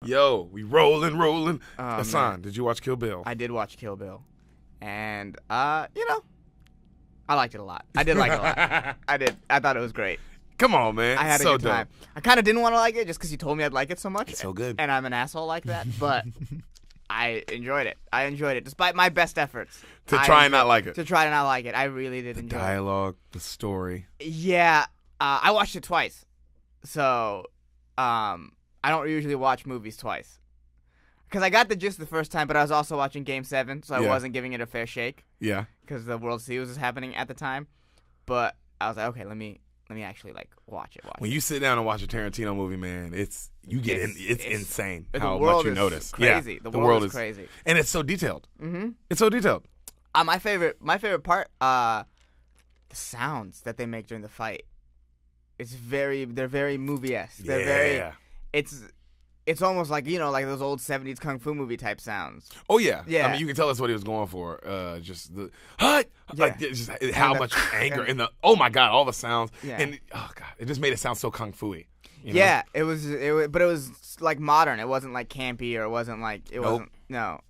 Yo, we rolling. Oh, Ehsan, did you watch Kill Bill? I did watch Kill Bill, and I liked it a lot. I did like it a lot. I did. I thought it was great. Come on, man. I had so a good time. dope. I kind of didn't want to like it just because you told me I'd like it so much. It's so good. And I'm an asshole like that, but I enjoyed it. Despite my best efforts. To try and not like it. To try to not like it. I really did enjoy Dialogue, the story. it. Yeah. I watched it twice. So, I don't usually watch movies twice. Because I got the gist the first time, but I was also watching Game 7, so I wasn't giving it a fair shake. Yeah. Because the World Series was happening at the time. But I was like, okay, let me actually watch it. When you sit down and watch a Tarantino movie, man, it's insane how much you notice. Crazy. Yeah, the world is crazy, and it's so detailed. Mm-hmm. It's so detailed. My favorite part, the sounds that they make during the fight. They're very movie-esque. They're very. It's almost like like those old 70s kung fu movie type sounds. Oh yeah. Yeah. I mean, you can tell that's what he was going for. Just the like just how much anger and the oh my god, all the sounds and oh god, it just made it sound so kung fu-y. Yeah, it was, but it was like modern. It wasn't like campy or it wasn't like wasn't. No,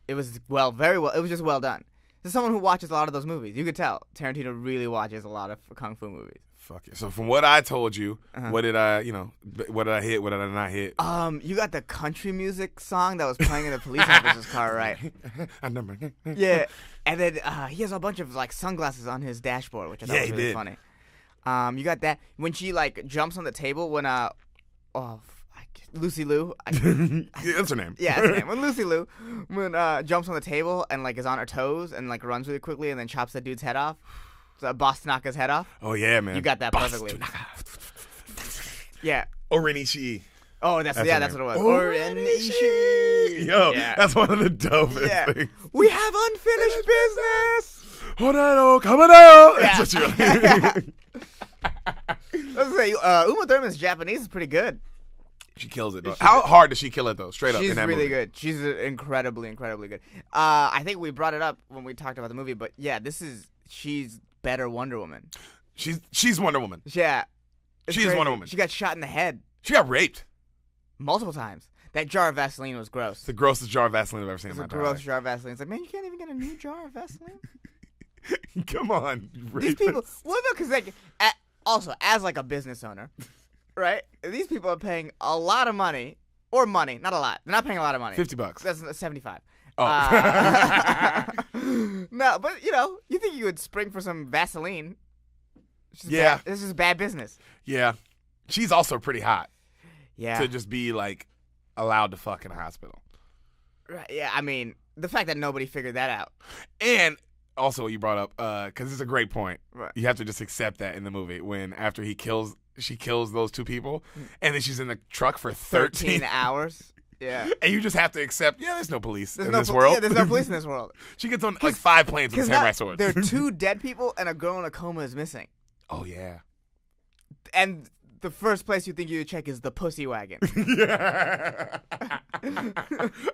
it was very well. It was just well done. As someone who watches a lot of those movies, you could tell Tarantino really watches a lot of kung fu movies. Fuck it. So from what I told you, what did I hit? What did I not hit? You got the country music song that was playing in the police officer's car, right? I never. Yeah, and then he has a bunch of sunglasses on his dashboard, which I thought was really funny. You got that when she jumps on the table when Lucy Liu. That's her name. Yeah, that's her name. When Lucy Liu jumps on the table and is on her toes and runs really quickly and then chops that dude's head off. So Boss Tanaka's head off. Oh yeah, man. You got that perfectly. Yeah. Orenishi. Oh, that's what it was. Orenishi. Yo, that's one of the dopest things. We have unfinished business. Horayo, Kamadayo. That's what you're Let's say Uma Thurman's Japanese is pretty good. She kills it, though. How hard does she kill it, though? Straight up She's in that really movie. good. She's incredibly, incredibly good. I think we brought it up when we talked about the movie, but yeah, she's better Wonder Woman. She's Wonder Woman. Yeah. She's Wonder Woman. She got shot in the head. She got raped. Multiple times. That jar of Vaseline was gross. It's the grossest jar of Vaseline I've ever seen in my life. entire It's a life. gross jar of Vaseline. It's like, man, you can't even get a new jar of Vaseline? Come on, these people. Well, no, because also as a business owner, right? These people are paying a lot of money, not a lot. They're not paying a lot of money. $50. That's 75. Oh. No, but you think you would spring for some Vaseline? This is bad business. Yeah, she's also pretty hot. Yeah. To just be allowed to fuck in a hospital. Right. Yeah. I mean, the fact that nobody figured that out. And also what you brought up, because it's a great point. Right. You have to just accept that in the movie when after she kills those two people, and then she's in the truck for 13 hours. Yeah. And you just have to accept, there's no police in this world. Yeah, there's no police in this world. She gets on 5 planes with a samurai sword. There are 2 dead people and a girl in a coma is missing. Oh, yeah. And the first place you think you would check is the pussy wagon. Yeah.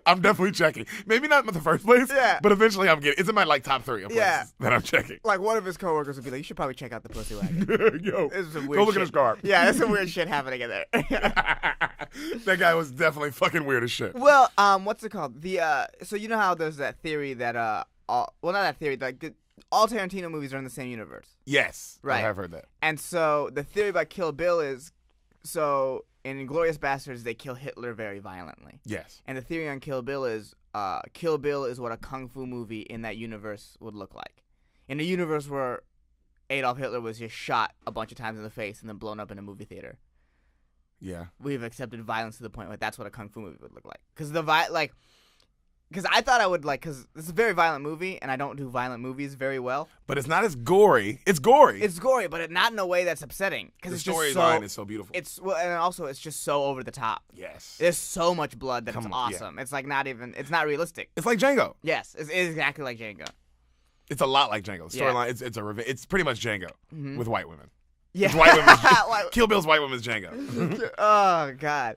I'm definitely checking. Maybe not in the first place, but eventually I'm getting. It's in my top 3 of places that I'm checking. One of his coworkers would be like, "You should probably check out the pussy wagon." Yo, this is some weird go look shit. at his car. Yeah, there's some weird shit happening in there. That guy was definitely fucking weird as shit. Well, what's it called? So you know how there's that theory that not that theory, all Tarantino movies are in the same universe. Yes, right. I have heard that. And so the theory about Kill Bill is, in Inglourious Basterds they kill Hitler very violently. Yes. And the theory on Kill Bill is what a kung fu movie in that universe would look like. In a universe where Adolf Hitler was just shot a bunch of times in the face and then blown up in a movie theater. Yeah. We've accepted violence to the point where that's what a kung fu movie would look like. Because I thought I would because it's a very violent movie, and I don't do violent movies very well. But it's not as gory. It's gory. It's gory, but not in a way that's upsetting. Because the storyline is so beautiful. And also it's just so over the top. Yes. There's so much blood that it's awesome. Yeah. It's it's not realistic. It's like Django. Yes, it's exactly like Django. It's a lot like Django. The storyline, it's pretty much Django with white women. Yeah. It's white women. Kill Bill's white women's Django. Oh God,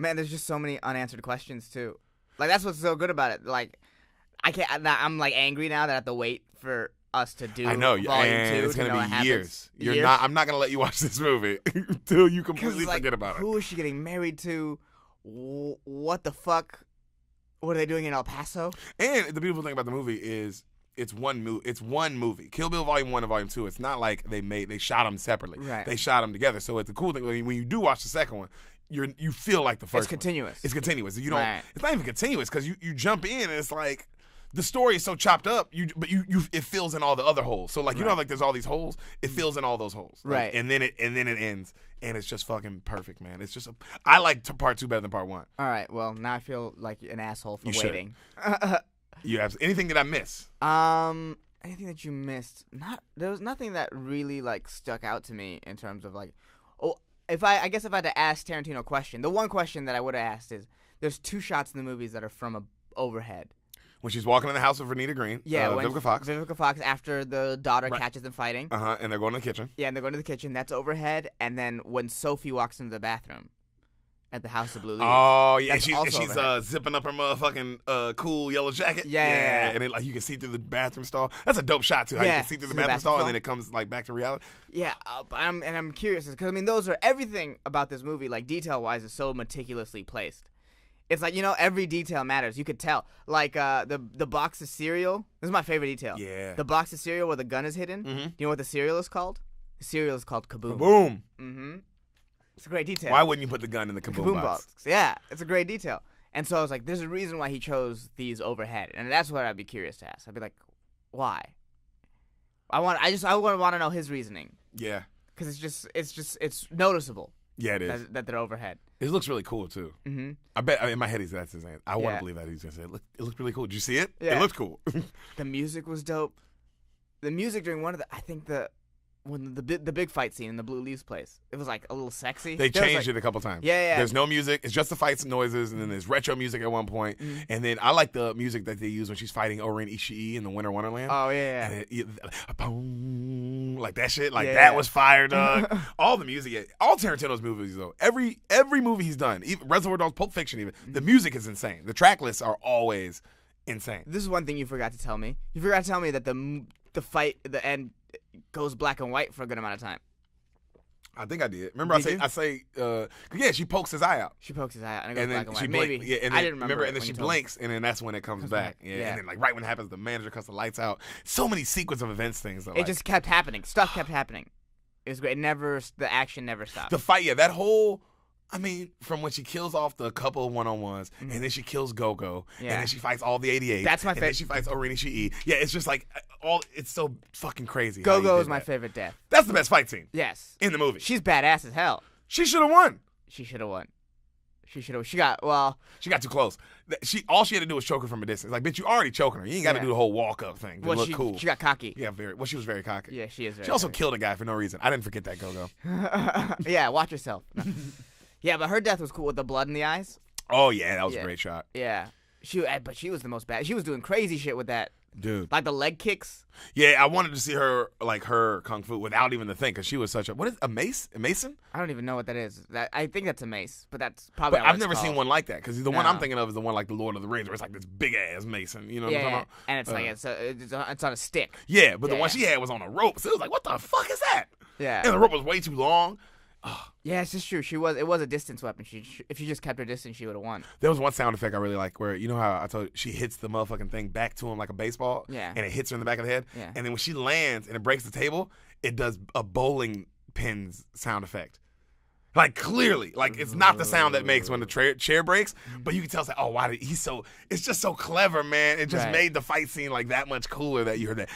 man, there's just so many unanswered questions too. That's what's so good about it. I can't. I'm angry now that I have to wait for us to do. I know, Volume and 2 it's gonna be years. Years. I'm not gonna let you watch this movie until you completely forget about it. Who is she getting married to? what the fuck? What are they doing in El Paso? And the beautiful thing about the movie is it's one movie. It's one movie. Kill Bill Volume 1 and Volume 2. It's not like they shot them separately. Right. They shot them together. So it's the cool thing when you do watch the second one, you feel like the first. It's continuous. It's continuous. You don't. Right. It's not even continuous because you jump in and it's like the story is so chopped up. But it fills in all the other holes. So like you know like there's all these holes. It fills in all those holes. Like, right. And then it ends. And it's just fucking perfect, man. It's just I like part 2 better than part 1. All right. Well, now I feel like an asshole for waiting. You have anything that I miss? Anything that you missed? There was nothing that really like stuck out to me in terms of like, I guess if I had to ask Tarantino a question, the one question that I would have asked is, there's 2 shots in the movies that are from a overhead. When she's walking in the house with Vernita Green, Vivica Fox. Vivica Fox, after the daughter catches them fighting. And they're going to the kitchen. Yeah, and they're going to the kitchen. That's overhead. And then when Sophie walks into the bathroom at the House of Blue Leaves. Oh, yeah. She's zipping up her motherfucking cool yellow jacket. Yeah. And it, like you can see through the bathroom stall. That's a dope shot, too. How you can see through the bathroom stall and then it comes like back to reality. Yeah, I'm curious because, I mean, those are everything about this movie, like detail-wise, is so meticulously placed. It's like, every detail matters. You could tell. Like, the box of cereal. This is my favorite detail. Yeah. The box of cereal where the gun is hidden. Mm-hmm. Do you know what the cereal is called? The cereal is called Kaboom. Kaboom. Mm-hmm. It's a great detail. Why wouldn't you put the gun in the Kaboom box? Yeah, it's a great detail. And so I was like, there's a reason why he chose these overhead. And that's what I'd be curious to ask. I'd be like, why? I want to know his reasoning. Yeah. Because it's noticeable. Yeah, it is. That they're overhead. It looks really cool, too. Mm-hmm. I bet in my head that's his name. I want to believe that he's going to say it looked really cool. Did you see it? Yeah. It looked cool. The music was dope. The music during when the big fight scene in the Blue Leaves place, it was like a little sexy. They changed it a couple times. Yeah. There's no music. It's just the fights and noises, and then there's retro music at one point. Mm-hmm. And then I like the music that they use when she's fighting Orin Ishii in the Winter Wonderland. Oh, yeah. And boom, like that shit. Like that was fire, dog. All the music, all Tarantino's movies, though. Every movie he's done, even Reservoir Dogs, Pulp Fiction even, the music is insane. The track lists are always insane. This is one thing you forgot to tell me. You forgot to tell me that the fight at the end goes black and white for a good amount of time. I think I did. Remember, I say, she pokes his eye out. She pokes his eye out, and it goes black and white. Maybe. Yeah, and then, I didn't remember. And then she blinks, and then that's when it comes back. Yeah. And then, like, right when it happens, the manager cuts the lights out. So many sequence of events things. It just kept happening. Stuff kept happening. It was great. The action never stopped. The fight, that whole... I mean, from when she kills off the couple of one-on-ones, and then she kills Go-Go, and then she fights all the 88. That's my favorite. favorite. And then she fights Orin Ishii. Yeah, it's just like, it's so fucking crazy. Go-Go is my favorite death. That's the best fight scene. Yes. In the movie. She's badass as hell. She should have won. She got too close. All she had to do was choke her from a distance. Like, bitch, you already choking her. You ain't got to do the whole walk-up thing to look cool. She got cocky. Yeah, she was very cocky. Yeah, she is very She also killed a guy for no reason. I didn't forget that, Go-Go. Yeah, watch yourself. Yeah, but her death was cool with the blood in the eyes. Oh, yeah, that was a great shot. Yeah. But she was the most bad. She was doing crazy shit with that. Dude. Like the leg kicks. Yeah, I wanted to see her, like, her kung fu without even the thing, because she was such a... What is a mace? A mason? I don't even know what that is. I think that's a mace, but that's probably But I've never seen one like that, because the one I'm thinking of is the one like the Lord of the Rings, where it's like this big-ass mason. You know what I'm talking about? And it's it's on a stick. Yeah, but the one she had was on a rope, so it was like, what the fuck is that? Yeah. And the rope was way too long. Yeah, it's just true. It was a distance weapon. If she just kept her distance, she would have won. There was one sound effect I really like where, you know how I told you, she hits the motherfucking thing back to him like a baseball? Yeah. And it hits her in the back of the head? Yeah. And then when she lands and it breaks the table, it does a bowling pins sound effect. Like, clearly. Like, it's not the sound that makes when the chair breaks, but you can tell, it's like, oh, why did it's just so clever, man. It just made the fight scene, like, that much cooler that you heard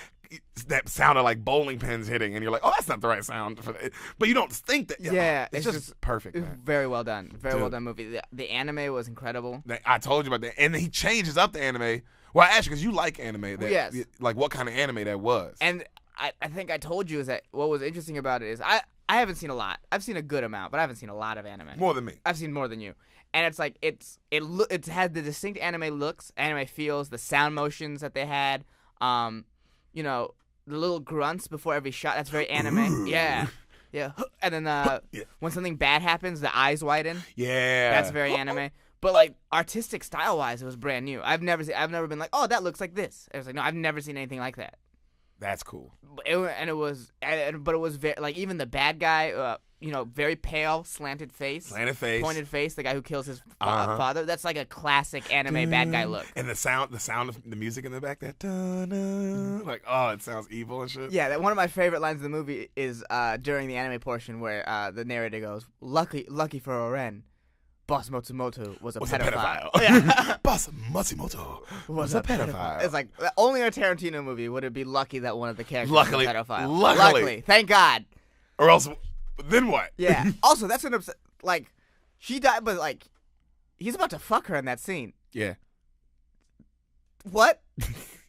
that sounded like bowling pins hitting, and you're like, oh, that's not the right sound for that. But you don't think that. Yeah, it's just perfect, man. Very well done. Very well done movie. The anime was incredible. I told you about that. And he changes up the anime. Well, I asked you, because you like anime. Yes. Like, what kind of anime that was. And I think I told you is that what was interesting about it is I haven't seen a lot. I've seen a good amount, but I haven't seen a lot of anime. More than me. I've seen more than you. And it's like, it had the distinct anime looks, anime feels, the sound motions that they had. You know, the little grunts before every shot. That's very anime. Yeah. And then when something bad happens, the eyes widen. Yeah. That's very anime. But like artistic style wise, it was brand new. I've never been like, oh, that looks like this. I was like, no, I've never seen anything like that. That's cool. But it was very, like, even the bad guy, very pale, slanted face, pointed face. The guy who kills his father. That's like a classic anime bad guy look. And the sound of the music in the back, that like, oh, it sounds evil and shit. Yeah, one of my favorite lines of the movie is during the anime portion where the narrator goes, "Lucky for Oren, Boss Matsumoto was a pedophile." Yeah. Boss Matsumoto was a pedophile. It's like only in a Tarantino movie would it be lucky that one of the characters Luckily, was a pedophile. luckily, thank God. Or else, then what? Yeah. Also, that's an like, she died, but like, he's about to fuck her in that scene. Yeah. What?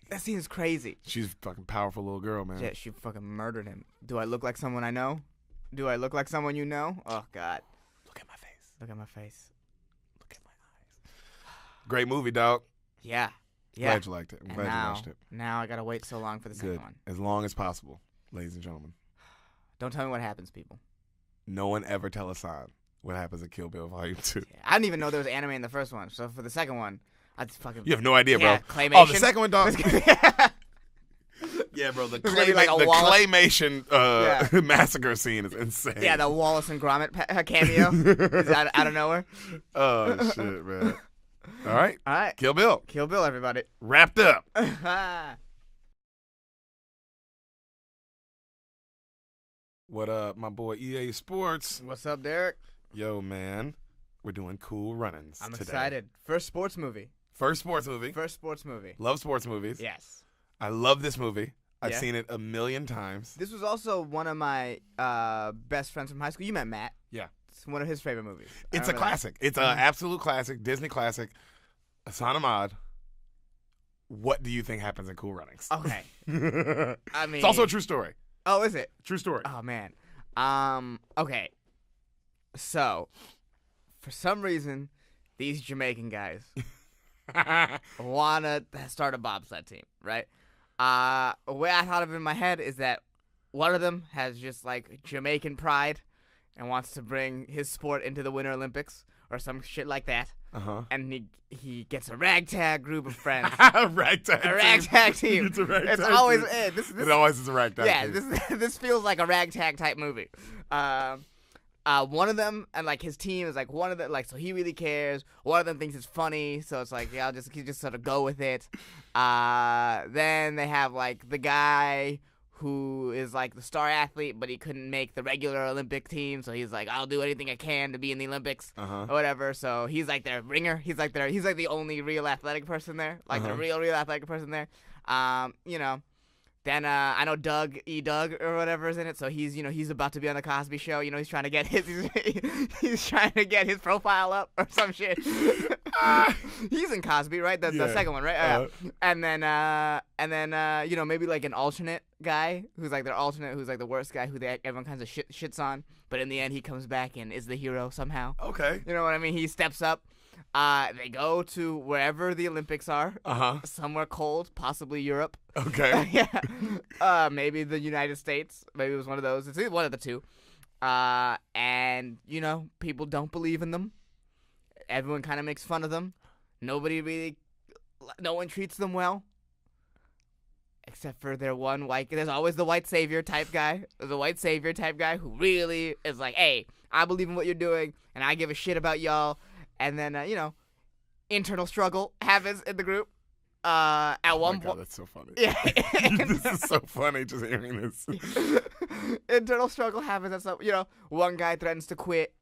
That scene is crazy. She's a fucking powerful little girl, man. Yeah, she fucking murdered him. Do I look like someone I know? Do I look like someone you know? Oh God. Look at my face. Look at my face. Look at my eyes. Great movie, dog. Yeah. Glad you liked it. I'm glad you watched it. Now I gotta wait so long for the second one. As long as possible, ladies and gentlemen. Don't tell me what happens, people. No one ever tell Ehsan what happens in Kill Bill Volume 2. Yeah, I didn't even know there was anime in the first one. So for the second one, I just fucking... You have no idea, bro. Claymation? Oh, the second one, dog. Yeah, bro. The claymation massacre scene is insane. Yeah, the Wallace and Gromit cameo is out of nowhere. Oh, shit, man. All right. Kill Bill. Kill Bill, everybody. Wrapped up. What up, my boy EA Sports? What's up, Deric? Yo, man. We're doing cool run-ins I'm today. excited. First sports movie. First sports movie. Love sports movies. Yes. I love this movie. I've seen it 1,000,000 times. This was also one of my best friends from high school. You met Matt. Yeah. It's one of his favorite movies. It's a classic. It's an absolute classic, Disney classic. Ehsan Ahmad. What do you think happens in Cool Runnings? Okay. I mean, it's also a true story. Oh, is it? True story. Oh, man. Okay. So, for some reason, these Jamaican guys want to start a bobsled team, right? The way I thought of it in my head is that one of them has just, like, Jamaican pride and wants to bring his sport into the Winter Olympics or some shit like that. Uh-huh. And he gets a ragtag group of friends. A ragtag team. It's a ragtag It's always team. It always is a ragtag team. Yeah, this feels like a ragtag type movie. One of them and like his team is like one of the like so he really cares. One of them thinks it's funny, so it's like yeah, he just sort of go with it. Then they have like the guy who is like the star athlete, but he couldn't make the regular Olympic team, so he's like, I'll do anything I can to be in the Olympics or whatever. So he's like their ringer. He's like the only real athletic person there, like the real athletic person there. Then I know Doug or whatever is in it, so he's about to be on the Cosby Show. He's trying to get he's trying to get his profile up or some shit. He's in Cosby, right? The second one, right? And then maybe like an alternate guy who's like their alternate, who's like the worst guy who everyone kind of shits on, but in the end he comes back and is the hero somehow. Okay. You know what I mean? He steps up. They go to wherever the Olympics are. Somewhere cold, possibly Europe. Okay. Yeah. Maybe the United States. Maybe it was one of those. It's one of the two. And people don't believe in them. Everyone kind of makes fun of them. No one treats them well. Except for their one white. There's always the white savior type guy. There's a white savior type guy who really is like, hey, I believe in what you're doing, and I give a shit about y'all. And then, internal struggle happens in the group. At one point, that's so funny. Yeah, this is so funny just hearing this. Internal struggle happens. That's one guy threatens to quit,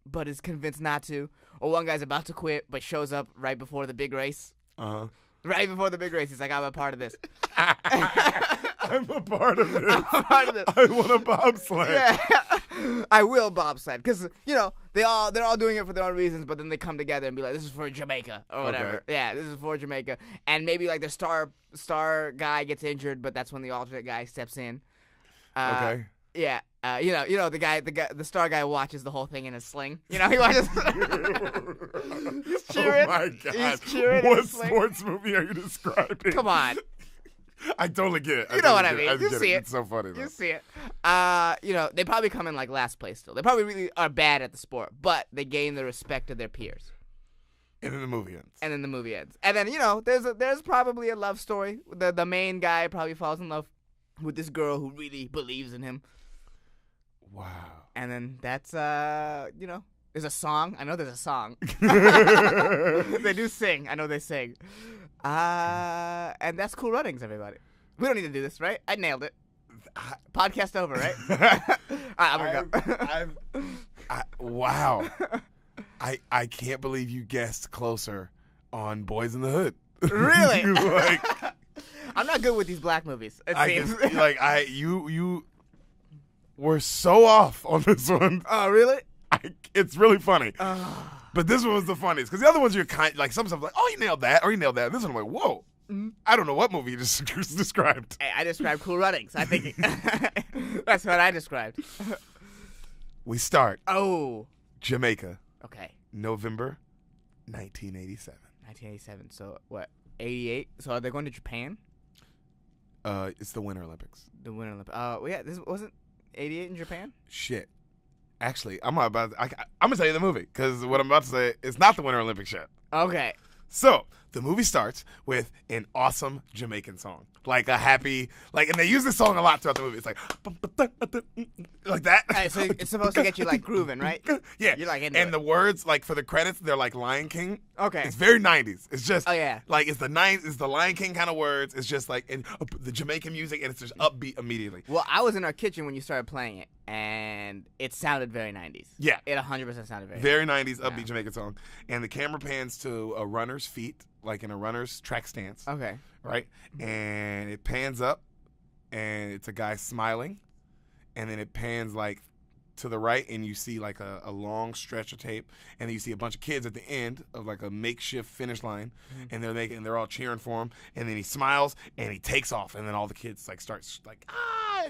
but is convinced not to, or one guy's about to quit but shows up right before the big race. Right before the big race, he's like, "I'm a part of this." I'm a part of this. I want a bobsled. Yeah, I will bobsled because they're all doing it for their own reasons, but then they come together and be like, "This is for Jamaica" or whatever. Okay. Yeah, this is for Jamaica, and maybe like the star guy gets injured, but that's when the alternate guy steps in. Okay. Yeah. The star guy watches the whole thing in a sling. He watches. He's cheering. Oh my God! He's cheering. What sports movie are you describing? Come on. I totally get it. You know what I mean. You see it. It's so funny, though. You see it. They probably come in like last place still. They probably really are bad at the sport, but they gain the respect of their peers. And then the movie ends. And then there's probably a love story. The main guy probably falls in love with this girl who really believes in him. Wow. And then that's there's a song. I know there's a song. They do sing. I know they sing. And that's Cool Runnings, everybody. We don't need to do this, right? I nailed it. Podcast over, right? I'm gonna go. Wow. I can't believe you guessed closer on Boys in the Hood. Really? Like, I'm not good with these black movies. It seems. You were so off on this one. Oh, really? It's really funny. But this one was the funniest because the other ones you're like some stuff like, oh, you nailed that, or you nailed that. This one I'm like, whoa. I don't know what movie you just described. Hey, I described Cool Runnings. I think that's what I described. We start. Oh. Jamaica. Okay. November 1987. 1987. So what? 88. So are they going to Japan? It's the Winter Olympics. The Winter Olympics. Oh, yeah. This wasn't 88 in Japan. Shit. Actually, I'm gonna tell you the movie because what I'm about to say is not the Winter Olympics yet. Okay. So the movie starts with an awesome Jamaican song, like a happy, and they use this song a lot throughout the movie. It's like that. Right, so it's supposed to get you like grooving, right? Yeah. You're like into and it. the words, like for the credits, they're like Lion King. Okay. It's very 90s. It's just, Oh, yeah. like it's the Lion King kind of words. It's just like the Jamaican music, and it's just upbeat immediately. Well, I was in our kitchen when you started playing it, and it sounded very 90s. Yeah. It 100% sounded Very 90s upbeat Jamaican song, and the camera pans to a runner's feet, like in a runner's track stance. Okay. Right? And it pans up, and it's a guy smiling, and then it pans like to the right, and you see like a long stretch of tape, and then you see a bunch of kids at the end of like a makeshift finish line, and they're all cheering for him, and then he smiles and he takes off, and then all the kids like starts like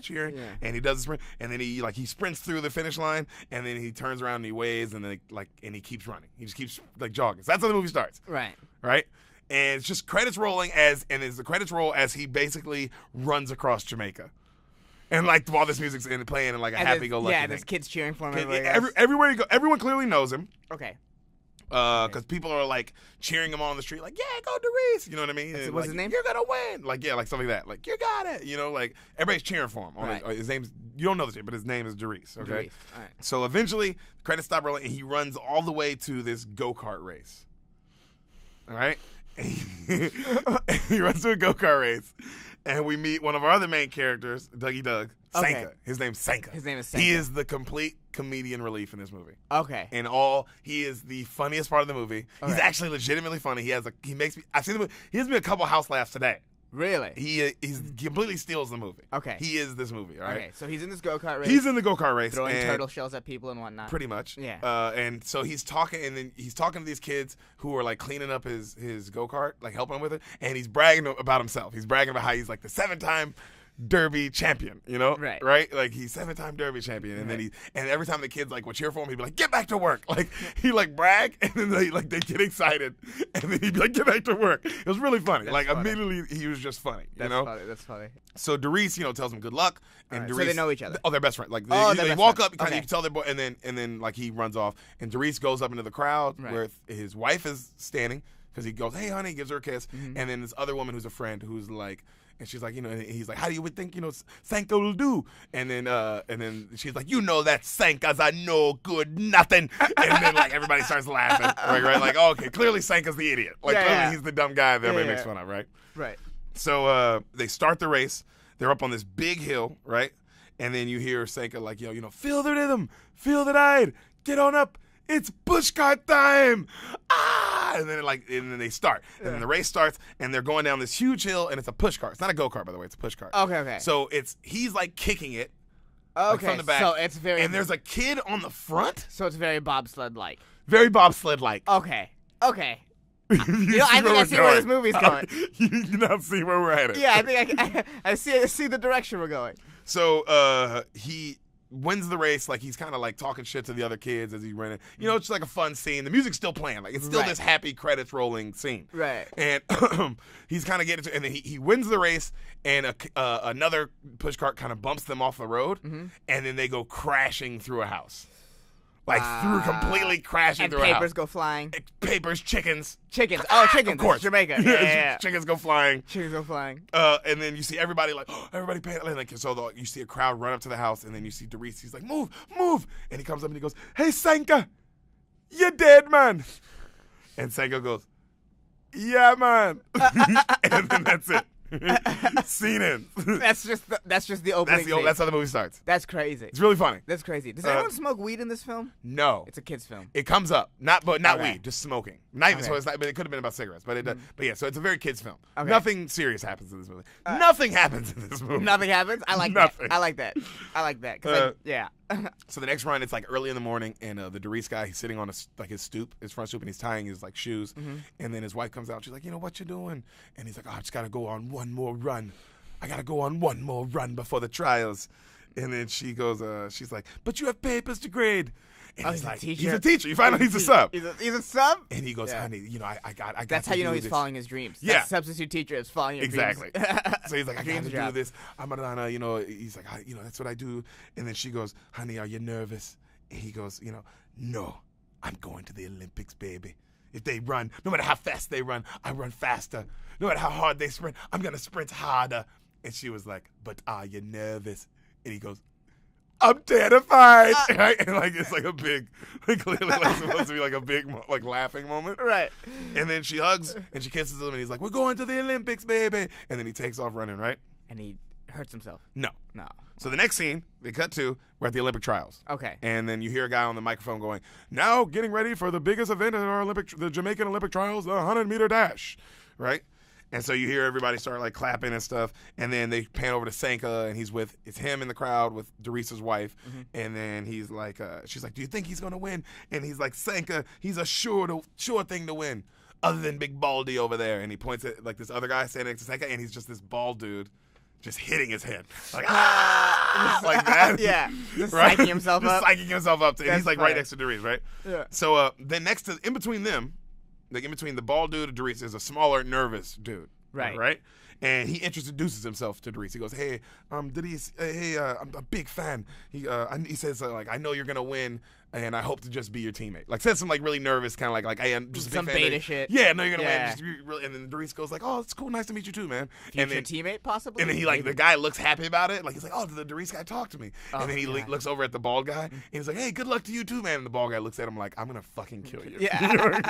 cheering, and he does a sprint, and then he sprints through the finish line, and then he turns around and he waves, and then and he keeps running. He just keeps like jogging. So that's how the movie starts. Right. Right? And it's just credits rolling as the credits roll as he basically runs across Jamaica. And like while this music's playing and like a happy-go-lucky thing. Yeah, there's kids cheering for him. Everywhere you go, everyone clearly knows him. Okay. Because people are like cheering him on the street, like, yeah, go Deric. You know what I mean? What's like, his name? You're gonna win. Like, yeah, like something like that. Like, you got it. You know, like everybody's cheering for him. Right. His name's, you don't know this yet, but his name is Deric. Okay. Deric. All right. So eventually, the credits stop rolling, and he runs all the way to this go-kart race. All right. He runs to a go-kart race, and we meet one of our other main characters, Dougie Doug, Okay. Sanka. His name's Sanka. His name is Sanka. He is the complete comedian relief in this movie. Okay. He is the funniest part of the movie. He's Okay. actually legitimately funny. I've seen the movie. He gives me a couple house laughs today. Really? He's completely steals the movie. Okay. He is this movie, all right? Okay, so he's in this go-kart race. He's in the go-kart race. throwing and turtle shells at people and whatnot. Pretty much. Yeah. And so he's talking, and then he's talking to these kids who are like cleaning up his go-kart, like helping him with it, and he's bragging about himself. He's bragging about how he's like the 7-time Derby champion, you know? Right. Like he's 7-time Derby champion, and then and every time the kids like would cheer for him, he'd be like, "Get back to work!" Like he like brag, and then they get excited, and then he'd be like, "Get back to work!" It was really funny. That's funny. Immediately he was just funny. That's you know? funny. That's funny. So Deric, tells him good luck, and Right, Deric, so they know each other. Oh, they're best friends. Like Oh, they they're best walk friends. up, kind of Okay. you can tell they're boy, and then like he runs off, and Deric goes up into the crowd Right. where his wife is standing because he goes, "Hey, honey," gives her a kiss, Mm-hmm. and then this other woman who's a friend who's like. And she's like, and he's like, how do you would think, Sanka will do? And then she's like, that Sanka's a no good nothing. And then like everybody starts laughing, right? Like, oh, okay, clearly Sanka's the idiot. Like clearly he's the dumb guy that everybody makes fun of, right? Right. So they start the race. They're up on this big hill, right? And then you hear Sanka like, feel the rhythm, feel the ride, get on up. It's pushcart time! And then they start. And then the race starts, and they're going down this huge hill, and it's a pushcart. It's not a go-kart, by the way. It's a pushcart. Okay. So he's like kicking it Okay. from the back. So it's very. And there's a kid on the front. So it's very bobsled-like. Very bobsled-like. Okay. You I think I see where this movie's going. You now see where we're headed. Yeah, I think I see the direction we're going. So he wins the race, like he's kind of like talking shit to the other kids as he's running. It's just like a fun scene. The music's still playing, like it's still Right. this happy credits rolling scene. Right. And he's kind of getting to, and then he wins the race, and another pushcart kind of bumps them off the road, and then they go crashing through a house. Like through completely crashing and through a house. papers go flying. Papers, chickens. Chickens. Oh, chickens. Of course. It's Jamaica. Yeah. Chickens go flying. Chickens go flying. And then you see everybody like, everybody paying. Like, so you see a crowd run up to the house, and then you see Deric. He's like, move. And he comes up and he goes, hey, Sanka, you're dead, man. And Sanka goes, yeah, man. And then that's it. Scene ends. That's just the opening. That's how the movie starts. That's crazy. It's really funny. That's crazy. Does anyone smoke weed in this film? No. It's a kid's film. It comes up, not Okay. weed, just smoking. Not even Okay. so. It's not. But it could have been about cigarettes. But it does. But yeah, so it's a very kids film. Okay. Nothing serious happens in this movie. Nothing happens in this movie. Nothing happens. I like Nothing. that. I like that. 'Cause yeah. So the next run, it's like early in the morning, and the Deric guy, he's sitting on his front stoop, and he's tying his like shoes. And then his wife comes out. She's like, you know what you doing? And he's like, oh, I just gotta go on one more run. I gotta go on one more run before the trials. And then she goes, she's like, but you have papers to grade. And he's a teacher? He's a teacher. You find out he's a sub. He's a sub. And he goes, honey, you know, I got. That's how you know he's this. following his dreams. Yeah. That's substitute teacher is following your dreams. Exactly. So he's like, I got Dreams to job. do this. I'm gonna, you know. He's like, you know, that's what I do. And then she goes, honey, are you nervous? And he goes, you know, no, I'm going to the Olympics, baby. If they run, no matter how fast they run, I run faster. No matter how hard they sprint, I'm gonna sprint harder. And she was like, but are you nervous? And he goes, I'm terrified. Right? And like it's like a big, like clearly like supposed to be like a big like laughing moment. Right. And then she hugs and she kisses him and he's like, we're going to the Olympics, baby. And then he takes off running, right? And he hurts himself. No. No. So the next scene, they cut to, we're at the Olympic trials. Okay. And then you hear a guy on the microphone going, now getting ready for the biggest event in our the Jamaican Olympic trials, the 100-meter dash. Right? And so you hear everybody start like clapping and stuff, and then they pan over to Sanka, and it's him in the crowd with Doris's wife, and then he's like, she's like, do you think he's gonna win? And he's like, Sanka, he's a sure thing to win, other than Big Baldy over there. And he points at like this other guy standing next to Sanka, and he's just this bald dude, just hitting his head, like like that. Yeah, just right? psyching himself just up. psyching himself up. And he's like funny. right next to Deric, right? Yeah. So then in between them. Like in between the bald dude and Deric is a smaller, nervous dude. Right. Right? And he introduces himself to Deric. He goes, hey, Deric, I'm a big fan. He says, like, I know you're going to win, and I hope to just be your teammate. Like, says some, like, really nervous, kind of like, hey, I'm just a big Some fan. beta shit. Yeah, no, you're going to Yeah. win. Just really, and then Deric goes like, oh, it's cool. Nice to meet you too, man. Future And then teammate, possibly? And then he like the guy looks happy about it. Like he's like, oh, did the Deric guy talk to me? Oh, and then he God. looks over at the bald guy and he's like, hey, good luck to you too, man. And the bald guy looks at him like, I'm gonna fucking kill you. Yeah.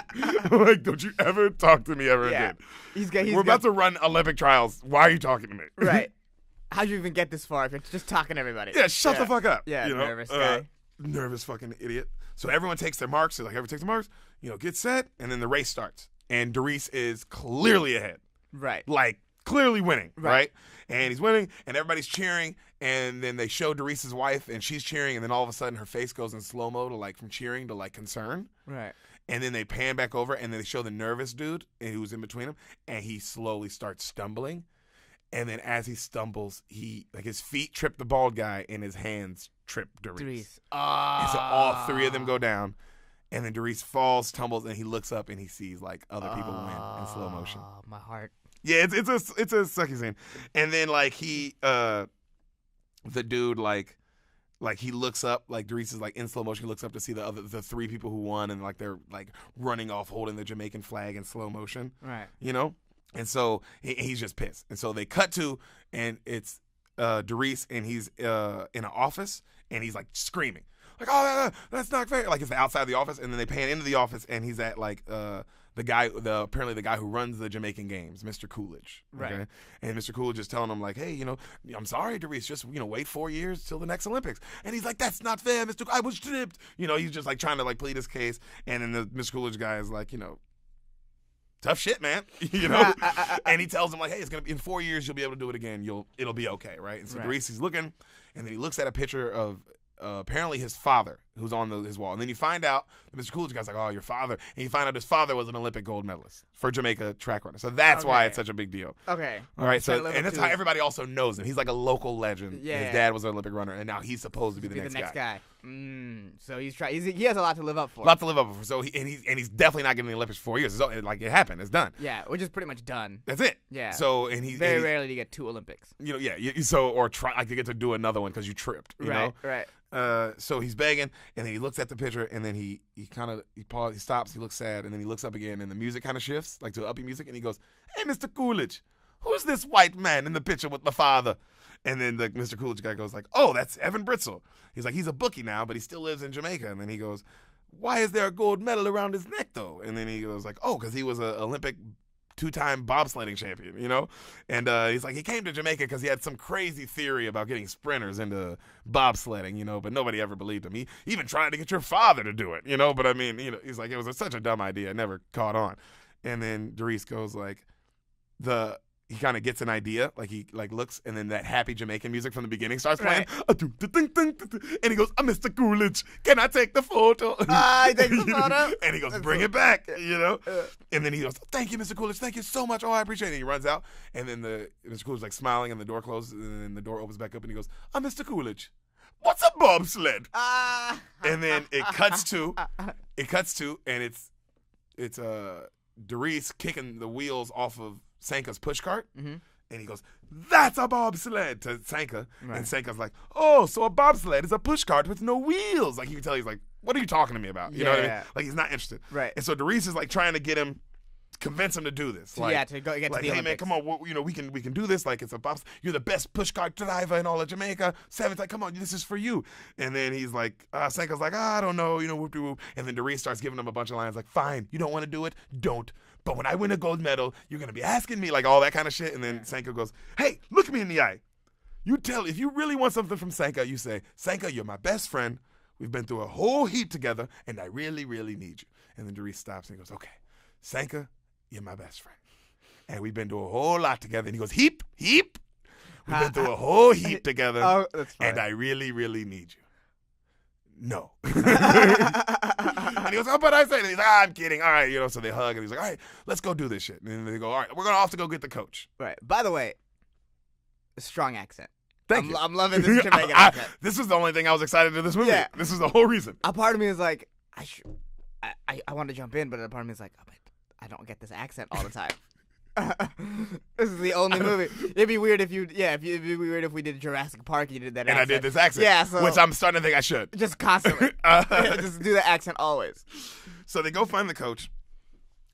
Like, don't you ever talk to me ever Yeah. again. We're about to run Olympic trials. Why are you talking to me? Right. How'd you even get this far if you're just talking to everybody? Yeah, shut the fuck up. Yeah, you know? nervous guy. Nervous fucking idiot. So everyone takes their marks. So like everyone takes their marks, you know, get set, and then the race starts. And Deric is clearly ahead. Right. Like clearly winning, Right. right? And he's winning, and everybody's cheering, and then they show Doris's wife, and she's cheering, and then all of a sudden her face goes in slow-mo to like from cheering to like concern. Right. And then they pan back over, and then they show the nervous dude who's in between them, and he slowly starts stumbling. And then as he stumbles, his feet trip the bald guy, and his hands trip Deric. And so all three of them go down, and then Deric falls, tumbles, and he looks up, and he sees like other people win in slow motion. Oh, my heart. Yeah, it's a sucky scene. And then like the dude like he looks up, like Deric is like in slow motion, he looks up to see the three people who won, and like they're like running off holding the Jamaican flag in slow motion. Right. You know? And so he's just pissed. And so they cut to, and it's Deric, and he's in an office, and he's like screaming. Like, oh, that's not fair. Like it's outside the office, and then they pan into the office, and he's at like apparently the guy who runs the Jamaican games, Mr. Coolidge. Okay? Right. And Mr. Coolidge is telling him like, hey, you know, I'm sorry, Deric, just, you know, wait 4 years till the next Olympics. And he's like, that's not fair, Mr. I was stripped. You know, he's just like trying to like plead his case. And then the Mr. Coolidge guy is like, you know, tough shit, man. You know? And he tells him like, hey, it's gonna be in 4 years, you'll be able to do it again. It'll be okay, right? And so Right. Deric is looking, and then he looks at a picture of apparently his father, who's on his wall. And then you find out that Mr. Coolidge guy's like, oh, your father. And you find out his father was an Olympic gold medalist for Jamaica track runner. So that's why it's such a big deal. Okay. All right, Trying so to live and up that's to how it. everybody also knows him. He's like a local legend. Yeah. His dad was an Olympic runner, and now he's supposed to be the Be next the next guy. guy. So he has a lot to live up for. A lot to live up for. So he's definitely not getting the Olympics for 4 years. Like it happened. It's done. Yeah, which is pretty much done. That's it. Yeah. So and he's Very rarely to get 2 Olympics. or try like to get to do another one because you tripped. You know? Right. So he's begging, And then he looks at the picture, and then he pauses, he stops, he looks sad, and then he looks up again, and the music kind of shifts, like to uppy music, and he goes, "Hey, Mr. Coolidge, who's this white man in the picture with my father?" And then the Mr. Coolidge guy goes like, "Oh, that's Evan Britzel." He's like, "He's a bookie now, but he still lives in Jamaica." And then he goes, "Why is there a gold medal around his neck, though?" And then he goes like, "Oh, because he was an Olympic 2-time bobsledding champion, you know?" And he's like, he came to Jamaica because he had some crazy theory about getting sprinters into bobsledding, you know, but nobody ever believed him. He even tried to get your father to do it, you know, but I mean, you know, he's like, it was such a dumb idea. It never caught on. And then Deric goes like, he kind of gets an idea, like he like looks, and then that happy Jamaican music from the beginning starts playing. Right. And he goes, "Mr. Coolidge, can I take the photo?" I take the photo. And he goes, "Bring it back," you know? And then he goes, "Thank you, Mr. Coolidge. Thank you so much. Oh, I appreciate it." And he runs out, and then Mr. Coolidge like smiling, and the door closes, and then the door opens back up, and he goes, "Mr. Coolidge, what's a bobsled?" And then it cuts to, and it's Deric kicking the wheels off of Sanka's pushcart, and he goes, "That's a bobsled," to Sanka, and Sanka's like, "Oh, so a bobsled is a pushcart with no wheels." Like you can tell he's like, "What are you talking to me about?" You know what I mean? Like he's not interested. Right. And so Deric is like trying to convince him to do this. Like, to go get like, to the "Hey Olympics. man, come on, you know we can do this. Like it's a bobsled. You're the best pushcart driver in all of Jamaica. Seven's like, come on, this is for you." And then he's like, Sanka's like, "I don't know, you know, whoop de whoop." And then Deric starts giving him a bunch of lines like, "Fine, you don't want to do it, don't. But when I win a gold medal, you're gonna be asking me," like all that kind of shit. And then Sanka goes, "Hey, look me in the eye. If you really want something from Sanka, you say, 'Sanka, you're my best friend. We've been through a whole heap together, and I really, really need you.'" And then Deric stops and he goes, "Okay, Sanka, you're my best friend. And we've been through a whole lot together." And he goes, heap. We've been through a whole heap together, Oh, that's funny. and I really, really need you. No. And he goes, "Oh, but I said," and he's like, "I'm kidding. All right," you know, so they hug, and he's like, "All right, let's go do this shit." And then they go, "All right, we're going to have to go get the coach." Right. By the way, a strong accent. Thank you. I'm loving this Jamaican accent. This was the only thing I was excited to this movie. Yeah. This was the whole reason. A part of me is like, I want to jump in, but a part of me is like, oh, but I don't get this accent all the time. This is the only movie. It'd be weird if it'd be weird if we did Jurassic Park and you did that accent. And I did this accent. Yeah, so which I'm starting to think I should. just constantly. Just do the accent always. So they go find the coach.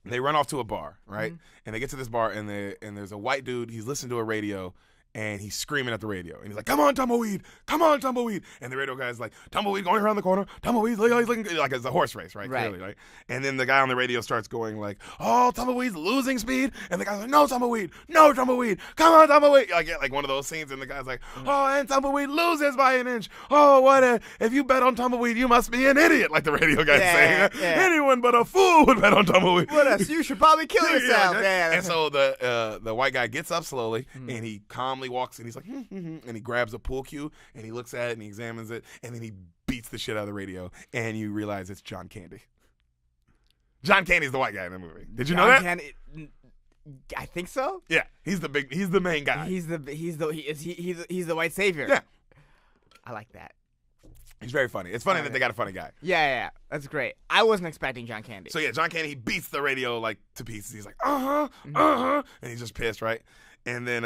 They run off to a bar, right? And they get to this bar, and there's a white dude. He's listening to a radio, and he's screaming at the radio. And he's like, "Come on, Tumbleweed. Come on, Tumbleweed." And the radio guy's like, "Tumbleweed going around the corner. Tumbleweed's looking," like it's a horse race, right? Right. Clearly, right? And then the guy on the radio starts going like, "Oh, Tumbleweed's losing speed." And the guy's like, "No, Tumbleweed. No, Tumbleweed. Come on, Tumbleweed." Like one of those scenes, and the guy's like, "Oh, and Tumbleweed loses by an inch. Oh, if you bet on Tumbleweed, you must be an idiot." Like the radio guy's saying. Yeah. "Anyone but a fool would bet on Tumbleweed." What else? You should probably kill yourself. And so the white guy gets up slowly, and he calmly walks, and he's like, and he grabs a pool cue, and he looks at it, and he examines it, and then he beats the shit out of the radio, and you realize it's John Candy. John Candy's the white guy in the movie. Did you know that? I think so. Yeah, he's the main guy. He's the white savior. Yeah, I like that. he's very funny. It's funny that they got a funny guy. Yeah, that's great. I wasn't expecting John Candy. So yeah, John Candy, he beats the radio like to pieces. He's like, and he's just pissed, right? And then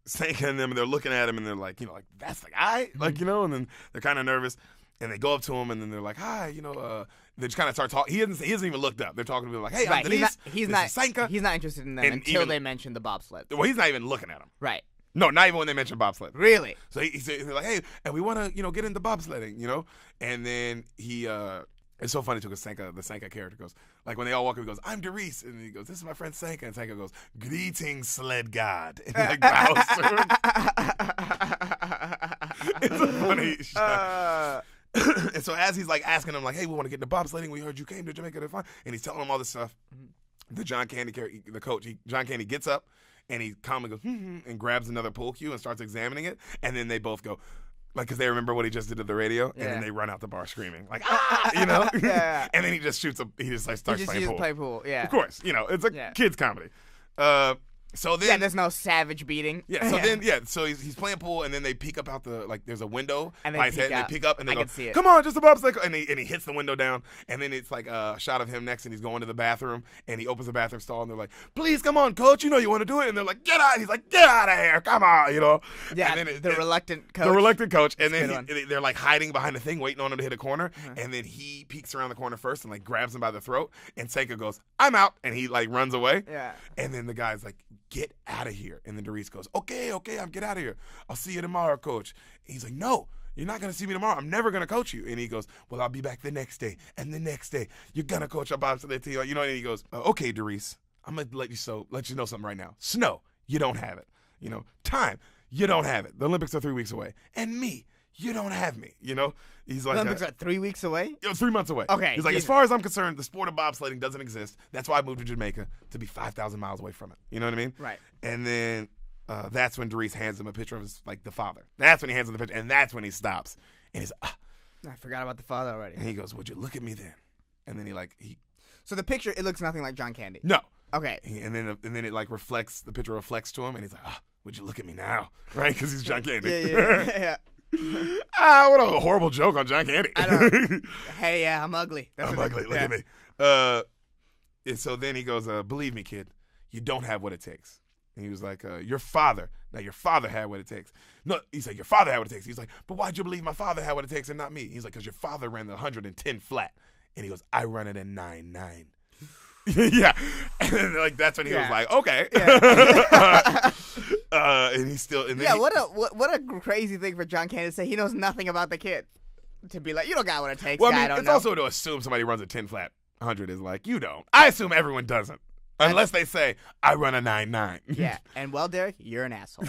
Sanka and them, they're looking at him, and they're like, you know, like, "That's the guy?" Like, you know, and then they're kind of nervous, and they go up to him, and then they're like, "Hi," you know, they just kind of start talking. He hasn't even looked up. They're talking to him like, "Hey, I'm Denise. He's this is Sanka." He's not interested in them And until they mention the bobsled. Well, he's not even looking at him. Right. No, not even when they mention bobsled. Really? So he's like, "Hey, and we want to, you know, get into bobsledding, you know." And then it's so funny too, because the Sanka character goes, like when they all walk up, he goes, "I'm Deric," and he goes, "This is my friend Sanka," and Sanka goes, "Greetings, sled god," and he like bows to him. It's a funny shot. And so as he's like asking him, like, "Hey, we want to get into bobsledding. We heard you came to Jamaica to find," and he's telling him all this stuff. The John Candy character, the coach, John Candy gets up, and he calmly goes, and grabs another pool cue and starts examining it, and then they both go, like, because they remember what he just did to the radio, and then they run out the bar screaming, like, "Ah!" You know? Yeah. And then he just like starts playing pool. Play pool, yeah. Of course, you know, it's a kid's comedy. So then, Yeah, there's no savage beating. Yeah, so he's playing pool, and then they peek up out there's a window And they by his peek head, and out. they peek up, and they I go, can see it. "Come on, just a bobsleigh," and he hits the window down, and then it's like a shot of him next, and he's going to the bathroom, and he opens the bathroom stall, and they're like, "Please, come on, coach, you know you want to do it," and they're like, "Get out!" And he's like, "Get out of here, come on," Yeah, and then the reluctant coach. The reluctant coach, and That's a then good they're like hiding behind the thing, waiting on him to hit a corner, and then he peeks around the corner first and like grabs him by the throat, and Senka goes, "I'm out," and he like runs away. Yeah. And then the guy's like, "Get out of here," and then Deric goes, Okay, I'm get out of here. I'll see you tomorrow, coach. And he's like, "No, you're not gonna see me tomorrow. I'm never gonna coach you." And he goes, "Well, I'll be back the next day, and the next day. You're gonna coach our bobsled team, And he goes, "Okay, Deric, I'm gonna let you know something right now. Snow, you don't have it. Time, you don't have it. The Olympics are 3 weeks away, and me, you don't have me. He's like, Olympics are 3 weeks away? 3 months away. Okay. He's like, as far as I'm concerned, the sport of bobsledding doesn't exist. That's why I moved to Jamaica, to be 5,000 miles away from it. You know what I mean? Right. And then that's when Deric hands him a picture of his, the father. That's when he hands him the picture, and that's when he stops. And he's I forgot about the father already. and he goes, "Would you look at me then?" And then he So the picture, it looks nothing like John Candy. no. Okay. And then it reflects, the picture reflects to him, and he's like, "Would you look at me now?" Right? Because he's John Candy. Yeah. What a horrible joke on John Candy. I know. Hey, yeah, I'm ugly. I'm ugly. Look at me. And so then he goes, "Believe me, kid, you don't have what it takes." And he was like, "Your father had what it takes." No, he's like, "Your father had what it takes." He's like, "But why'd you believe my father had what it takes and not me?" He's like, "Because your father ran the 110 flat." And he goes, "I run it in 9.9. Yeah. And then, that's when he was like, "Okay." Yeah. And he's still. And then Yeah, what a crazy thing for John Candy to say. He knows nothing about the kid. To be like, you don't got what it takes. Well, guy, I mean, it's know. also to assume somebody runs a 10 flat 100 is like, you don't. I assume everyone doesn't. Unless they say, "I run a 9.9. Yeah, and Deric, you're an asshole.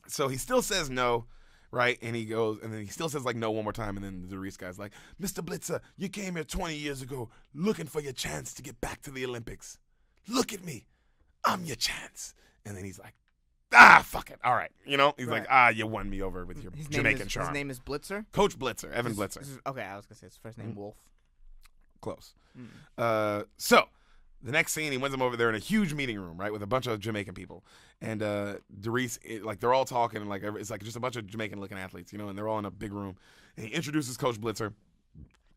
So he still says no, right? And he goes, and then he still says no one more time. And then the Deric guy's like, "Mr. Blitzer, you came here 20 years ago looking for your chance to get back to the Olympics. Look at me. I'm your chance." And then he's like, fuck it. All right. He's Right. like, you won me over with your Jamaican charm. His name is Blitzer? Coach Blitzer, Evan Blitzer. Okay, I was going to say his first name, Wolf. Close. So the next scene, he wins them over there in a huge meeting room, right, with a bunch of Jamaican people. And Deric, they're all talking, and it's just a bunch of Jamaican-looking athletes, and they're all in a big room. And he introduces Coach Blitzer,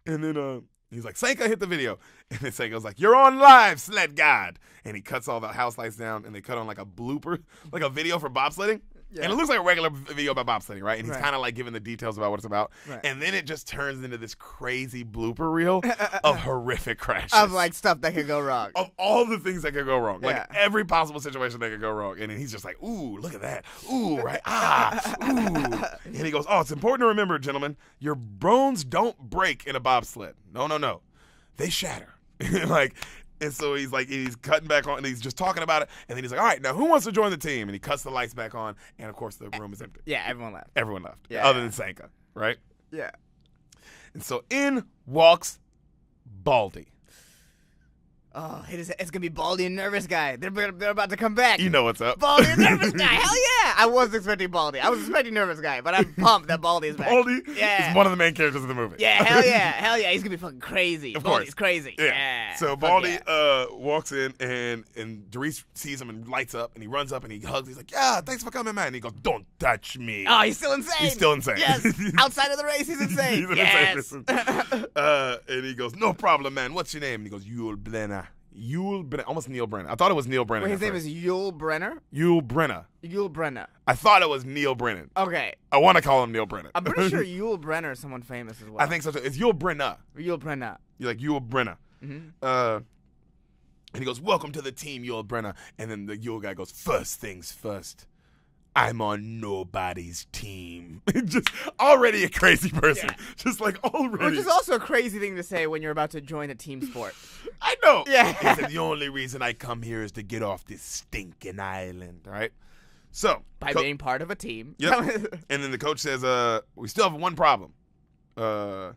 and then he's like, "Senka, hit the video." And then Senka's like, "You're on live, sled god." And he cuts all the house lights down, and they cut on a blooper, a video for bobsledding. Yeah. And it looks like a regular video about bobsledding, right? And he's kind of giving the details about what it's about. Right. And then it just turns into this crazy blooper reel of horrific crashes. Of stuff that could go wrong. Of all the things that could go wrong. Yeah. Every possible situation that could go wrong. And then he's just like, "Ooh, look at that. Ooh, right. Ooh." And he goes, "Oh, it's important to remember, gentlemen, your bones don't break in a bobsled. No. They shatter." And so he's cutting back on, and he's just talking about it, and then he's like, "All right, now who wants to join the team?" And he cuts the lights back on, and of course the room is empty. Yeah, everyone left. Everyone left, Yeah. other than Senka, right? Yeah. And so in walks Baldy. Oh, it's going to be Baldy and Nervous Guy. They're about to come back. You know what's up. Baldy and Nervous Guy. Hell yeah. I was expecting Baldy. I was expecting Nervous Guy, but I'm pumped that Baldy's back. Baldy Yeah. is one of the main characters of the movie. Yeah, hell yeah. Hell yeah. He's going to be fucking crazy. Of Baldy's course. crazy. Yeah. So Fuck Baldy yeah. walks in, and Deric sees him and lights up, and he runs up and he hugs. He's like, "Yeah, thanks for coming, man." And he goes, "Don't touch me." Oh, he's still insane. He's still insane. Yes. Outside of the race, he's insane. He's an yes. insane person. And he goes, "No problem, man. What's your name?" And he goes, Yul Brenner. Almost Neil Brenner. I thought it was Neil Brenner. Wait, his name is Yul Brenner? Yul Brenner. Yul Brenner. I thought it was Neil Brennan. Okay. I want to call him Neil Brennan. I'm pretty sure Yul Brenner is someone famous as well. I think so too. It's Yul Brenner. Yul Brenner. You're like Yul Brenner. Mm-hmm. And he goes, "Welcome to the team, Yul Brenner." And then the Yul guy goes, "First things first. I'm on nobody's team." Just already a crazy person. Yeah. Just already. Which is also a crazy thing to say when you're about to join a team sport. I know. Yeah. He said, "The only reason I come here is to get off this stinking island." All right. So by being part of a team. Yep. And then the coach says, "We still have one problem. We're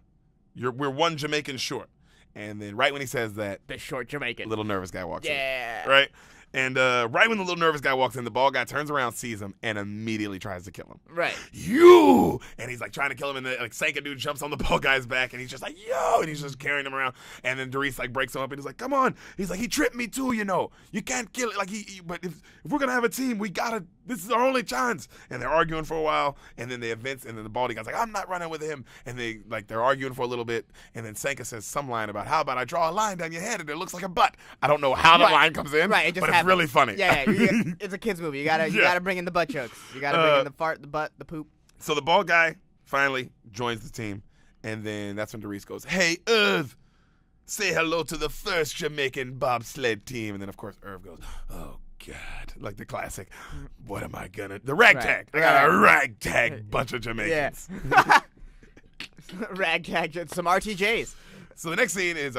one Jamaican short." And then right when he says that, the short Jamaican little nervous guy walks in. Yeah. Right. And right when the little nervous guy walks in, the bald guy turns around, sees him, and immediately tries to kill him. Right. You! And he's like trying to kill him, and the like Sanka dude jumps on the bald guy's back, and he's just like, yo! And he's just carrying him around. And then Deric like breaks him up, and he's like, come on. He's like, he tripped me too, you know. You can't kill it. Like but if we're gonna have a team, we gotta. This is our only chance. And they're arguing for a while, and then they events, and then the baldy guy's like, I'm not running with him. And they're arguing for a little bit, and then Sanka says some line about how about I draw a line down your head and it looks like a butt. I don't know how the line comes in, right, but it's really funny. Yeah, it's a kids movie. You gotta bring in the butt jokes. You gotta bring in the fart, the butt, the poop. So the bald guy finally joins the team, and then that's when Deric goes, hey, Irv, say hello to the first Jamaican bobsled team. And then, of course, Irv goes, oh, God, like the classic, what am I gonna, the ragtag. I got a ragtag bunch of Jamaicans. Yeah. Ragtag, some RTJs. So the next scene is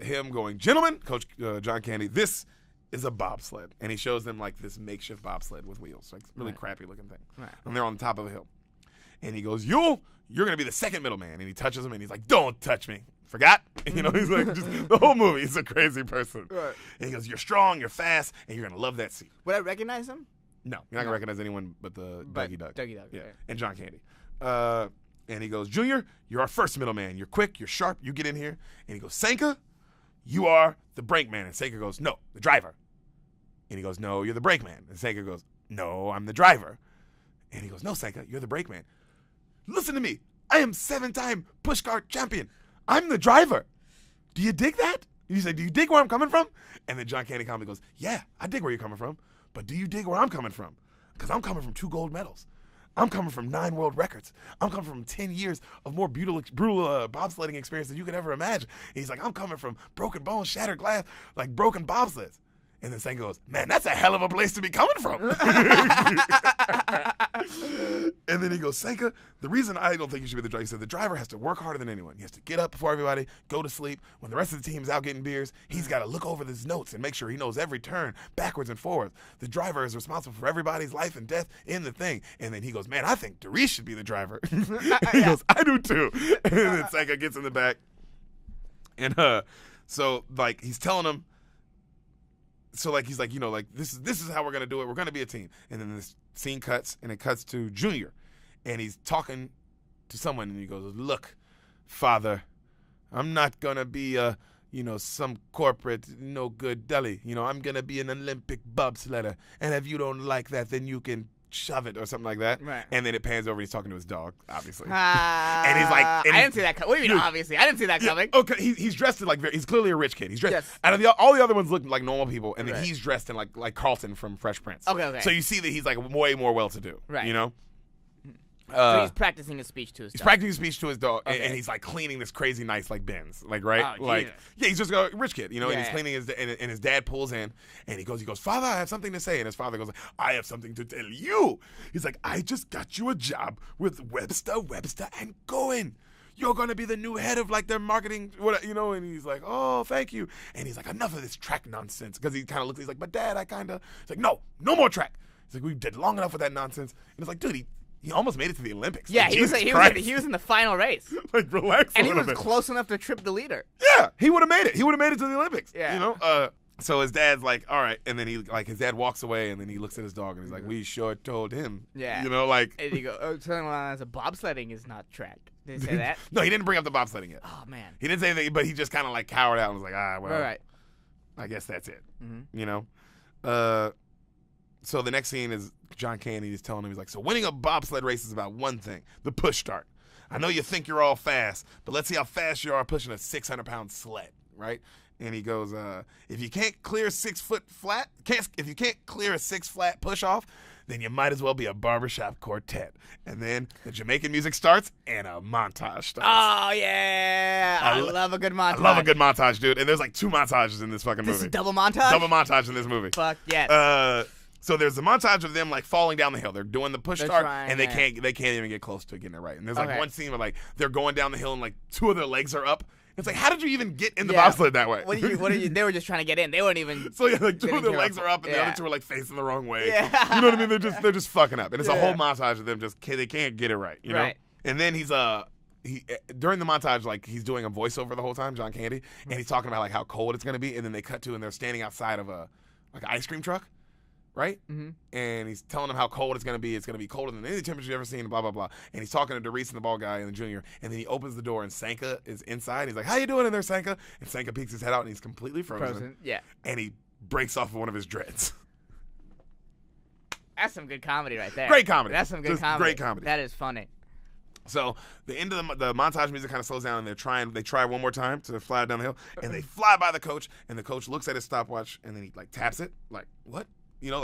him going, gentlemen, Coach John Candy, this is a bobsled. And he shows them like this makeshift bobsled with wheels, like really crappy looking thing. Right. And they're on the top of a hill. And he goes, you're going to be the second middleman. And he touches him and he's like, don't touch me. Forgot? You know, he's like, just the whole movie, he's a crazy person. Right. And he goes, you're strong, you're fast, and you're going to love that seat. Would I recognize him? No, you're not going to recognize anyone but the Dougie Doug. Dougie Doug, yeah. And John Candy. And he goes, Junior, you're our first middleman. You're quick, you're sharp, you get in here. And he goes, Sanka, you are the brake man. And Sanka goes, no, the driver. And he goes, no, you're the brake man. And Sanka goes, no, I'm the driver. And he goes, no, Sanka, you're the brake man. Listen to me. I am 7-time pushcart champion. I'm the driver. Do you dig that? And he's like, do you dig where I'm coming from? And then John Candy calmly goes, yeah, I dig where you're coming from. But do you dig where I'm coming from? Because I'm coming from 2 gold medals. I'm coming from 9 world records. I'm coming from 10 years of more brutal bobsledding experience than you could ever imagine. And he's like, I'm coming from broken bones, shattered glass, like broken bobsleds. And then Sanka goes, man, that's a hell of a place to be coming from. And then he goes, Sanka, the reason I don't think you should be the driver, he said the driver has to work harder than anyone. He has to get up before everybody, go to sleep. When the rest of the team's out getting beers, he's got to look over his notes and make sure he knows every turn, backwards and forwards. The driver is responsible for everybody's life and death in the thing. And then he goes, man, I think Deric should be the driver. He goes, I do too. And then Sanka gets in the back. And so, like, he's telling him, so like he's like, you know, like this is how we're gonna do it. We're gonna be a team. And then this scene cuts, and it cuts to Junior, and he's talking to someone, and he goes, "Look, Father, I'm not gonna be some corporate no good deli. You know, I'm gonna be an Olympic bobsledder. And if you don't like that, then you can shove it or something like that." Right. And then it pans over and he's talking to his dog, obviously. And he's like, I didn't see that coming. What do you mean, obviously? I didn't see that coming. Okay, he's dressed in like he's clearly a rich kid. He's dressed. Yes. Out of all the other ones look like normal people, and then he's dressed in like Carlton from Fresh Prince. Okay. So you see that he's like way more well-to-do. Right. You know. So he's practicing his speech to his dog. He's practicing his speech to his dog, and he's like cleaning this crazy nice like Benz, like right, oh, like he's just a rich kid, you know. And he's cleaning and his dad pulls in, and he goes, Father, I have something to say. And his father goes, I have something to tell you. He's like, I just got you a job with Webster and Cohen. You're gonna be the new head of like their marketing, you know. And he's like, oh, thank you. And he's like, enough of this track nonsense, because he kind of looks. He's like, but Dad, I kind of. He's like, no more track. He's like, we did long enough with that nonsense. And it's like, dude, he almost made it to the Olympics. Yeah, like, he was in the final race. Like, relax a little bit. And he was close enough to trip the leader. Yeah, he would have made it. He would have made it to the Olympics. Yeah. You know? So his dad's like, all right. And then his dad walks away, and then he looks at his dog, and he's like, we sure told him. Yeah. You know, like. And he goes, as a bobsledding is not track. Did he say that? No, he didn't bring up the bobsledding yet. Oh, man. He didn't say anything, but he just kind of like cowered out and was like, well. Right. I guess that's it. Mm-hmm. You know? So the next scene is John Candy is telling him, he's like, so winning a bobsled race is about one thing, the push start. I know you think you're all fast, but let's see how fast you are pushing a 600-pound sled, right? And he goes, if you can't clear a 6-foot flat, if you can't clear a 6-flat push off, then you might as well be a barbershop quartet. And then the Jamaican music starts and a montage starts. Oh, yeah. I love a good montage. I love a good montage, dude. And there's like 2 montages in this fucking movie. This is double montage? Double montage in this movie. Fuck yes. So there's a montage of them like falling down the hill. They're doing the push start, and they can't even get close to getting it right. And there's like one scene where like they're going down the hill and like 2 of their legs are up. It's like, how did you even get in the bobsled that way? What are you? They were just trying to get in. They weren't even. So yeah, like 2 of their legs are up, and the other 2 are like facing the wrong way. Yeah. You know what I mean? They're just fucking up, and it's a whole montage of them they can't get it right. You know. And then he's during the montage, like he's doing a voiceover the whole time, John Candy, and he's talking about like how cold it's gonna be, and then they cut to and they're standing outside of like an ice cream truck, right? Mm-hmm. And he's telling them how cold it's going to be. It's going to be colder than any temperature you've ever seen, blah, blah, blah. And he's talking to Deric and the ball guy and the junior. And then he opens the door and Sanka is inside. He's like, how you doing in there, Sanka? And Sanka peeks his head out and he's completely frozen. Yeah. And he breaks off one of his dreads. That's some good comedy right there. Great comedy. That's some good Just comedy. great comedy. That is funny. So the end of the montage music kind of slows down, and they try one more time to fly down the hill, and they fly by the coach, and the coach looks at his stopwatch, and then he like taps it, like what? You know,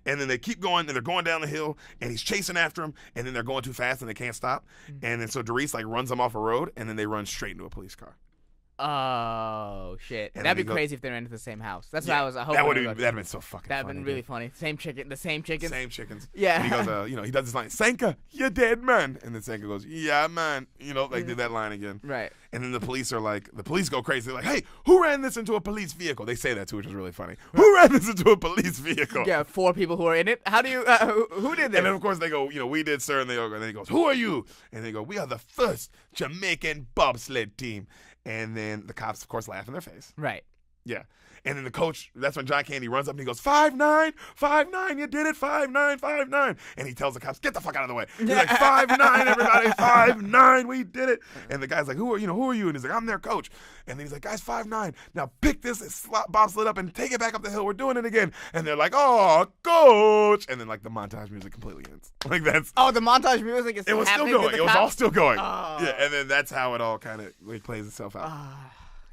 and then they keep going, and they're going down the hill, and he's chasing after him, and then they're going too fast, and they can't stop, and then so Deric like runs them off a road, and then they run straight into a police car. Oh shit! And That'd be crazy if they ran into the same house. That's what I was hoping. That'd have been so fucking. That'd funny, been really funny. The same chickens. Same chickens. Yeah. And he goes, he does this line, Sanka, you're dead, man. And then Sanka goes, yeah, man. You know, like did that line again. Right. And then the police go crazy. They're like, hey, who ran this into a police vehicle? They say that too, which is really funny. Who ran this into a police vehicle? Yeah, 4 people who are in it. How do you? Who did this? And then of course they go, we did, sir. And then he goes, who are you? And they go, we are the first Jamaican bobsled team. And then the cops, of course, laugh in their face. Right. Yeah. And then the coach, that's when John Candy runs up and he goes, 5'9", 5'9", you did it, 5'9", 5'9". And he tells the cops, get the fuck out of the way. He's like, 5'9", everybody, 5'9", we did it. And the guy's like, who are you? And he's like, I'm their coach. And then he's like, guys, 5'9", now pick this bobsled up and take it back up the hill. We're doing it again. And they're like, oh, coach. And then like the montage music completely ends. Like that's. Oh, the montage music is It was still happening going. It was all still going. Oh. Yeah, and then that's how it all kind of plays itself out.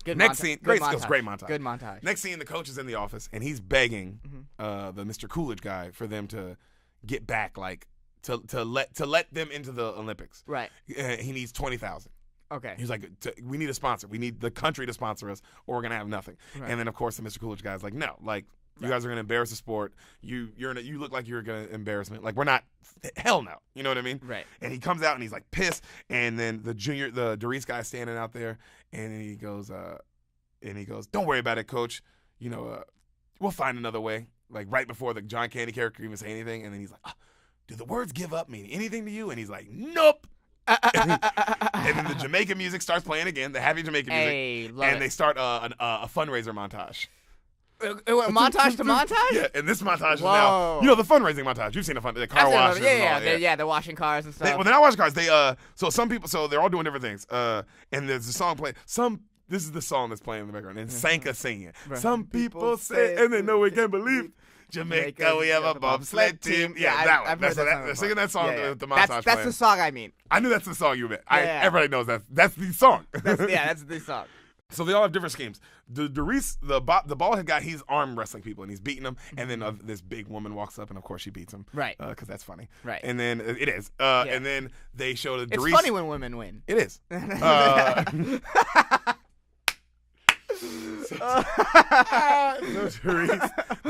Good Next montage. scene, Good great montage. Good montage. Next scene, the coach is in the office and he's begging the Mr. Coolidge guy for them to get back, like to let them into the Olympics. Right. He needs 20,000. Okay. He's like, we need a sponsor. We need the country to sponsor us, or we're gonna have nothing. Right. And then of course the Mr. Coolidge guy's like, no, like you guys are gonna embarrass the sport. You look like you're gonna embarrassment. Like we're not. Hell no. You know what I mean? Right. And he comes out and he's like pissed. And then the Deric guy's standing out there, and he goes, don't worry about it, coach. You know, we'll find another way. Like right before the John Candy character even say anything, and then he's like, do the words give up mean anything to you? And he's like, nope. And then the Jamaican music starts playing again, the happy Jamaican music, and they start a fundraiser montage. It went montage to montage? Yeah, and this montage is Whoa. now, the fundraising montage. You've seen the car wash. They're washing cars and stuff. They're not washing cars. So they're all doing different things. And there's a song playing. This is the song that's playing in the background, and Sanka singing it. Right. Some people say, and they know we can't believe. Jamaica, we have a bobsled team. Yeah, that one. They're singing that song with the montage. That's the song I mean. I knew that's the song you meant. Everybody knows that. That's the song. That's the song. So they all have different schemes. The bald head guy, he's arm wrestling people and he's beating them. And then this big woman walks up and of course she beats him. Right. Because that's funny. Right. And then it is. And then they show the Deric. It's funny when women win. It is. They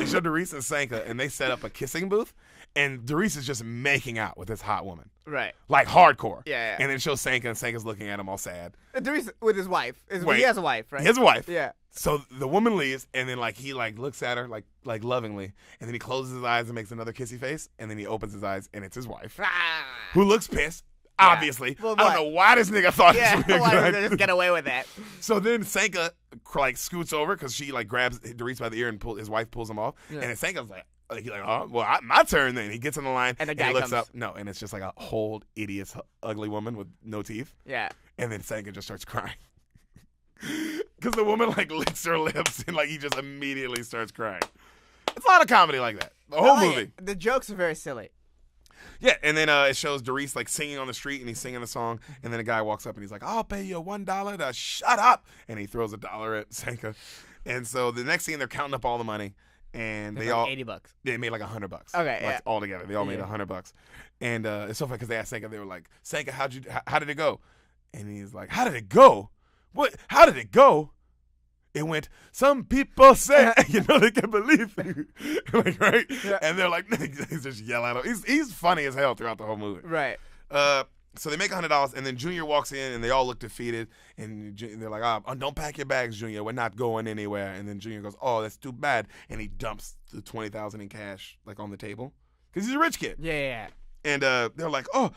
show Deric and Sanka and they set up a kissing booth. And Deric is just making out with this hot woman. Right. Like hardcore. Yeah. And then it shows Sanka and Sanka's looking at him all sad. Deric with his wife. He has a wife, right? He has a wife. Yeah. So the woman leaves, and then he looks at her like lovingly, and then he closes his eyes and makes another kissy face, and then he opens his eyes, and it's his wife, who looks pissed. Yeah. Obviously, well, I don't know why this nigga thought this would be why did they just get away with that? So then Sanka scoots over because she grabs Deric by the ear and his wife pulls him off, and then Sanka's he's like, oh, well, my turn then. He gets on the line, and the guy he looks comes up. No, and it's just like a old, idiot, ugly woman with no teeth. Yeah. And then Sanka just starts crying. Because the woman licks her lips and he just immediately starts crying. It's a lot of comedy like that. The whole movie. The jokes are very silly. Yeah, and then it shows Deric singing on the street and he's singing the song, and then a guy walks up and he's like, I'll pay you $1 to shut up, and he throws $1 at Sanka. And so the next scene they're counting up all the money, and they all $80. They made $100. Okay, all together, they all made $100. And it's so funny because they asked Sanka, they were like, Sanka, how did it go? And he's like, how did it go? What? How did it go? It went, some people say, they can't believe you. Right? Yeah. And they're like, they just yell at him. He's funny as hell throughout the whole movie. Right. So they make $100, and then Junior walks in, and they all look defeated. And they're like, oh, don't pack your bags, Junior. We're not going anywhere. And then Junior goes, oh, that's too bad. And he dumps the $20,000 in cash, on the table. Because he's a rich kid. Yeah. And they're like, oh,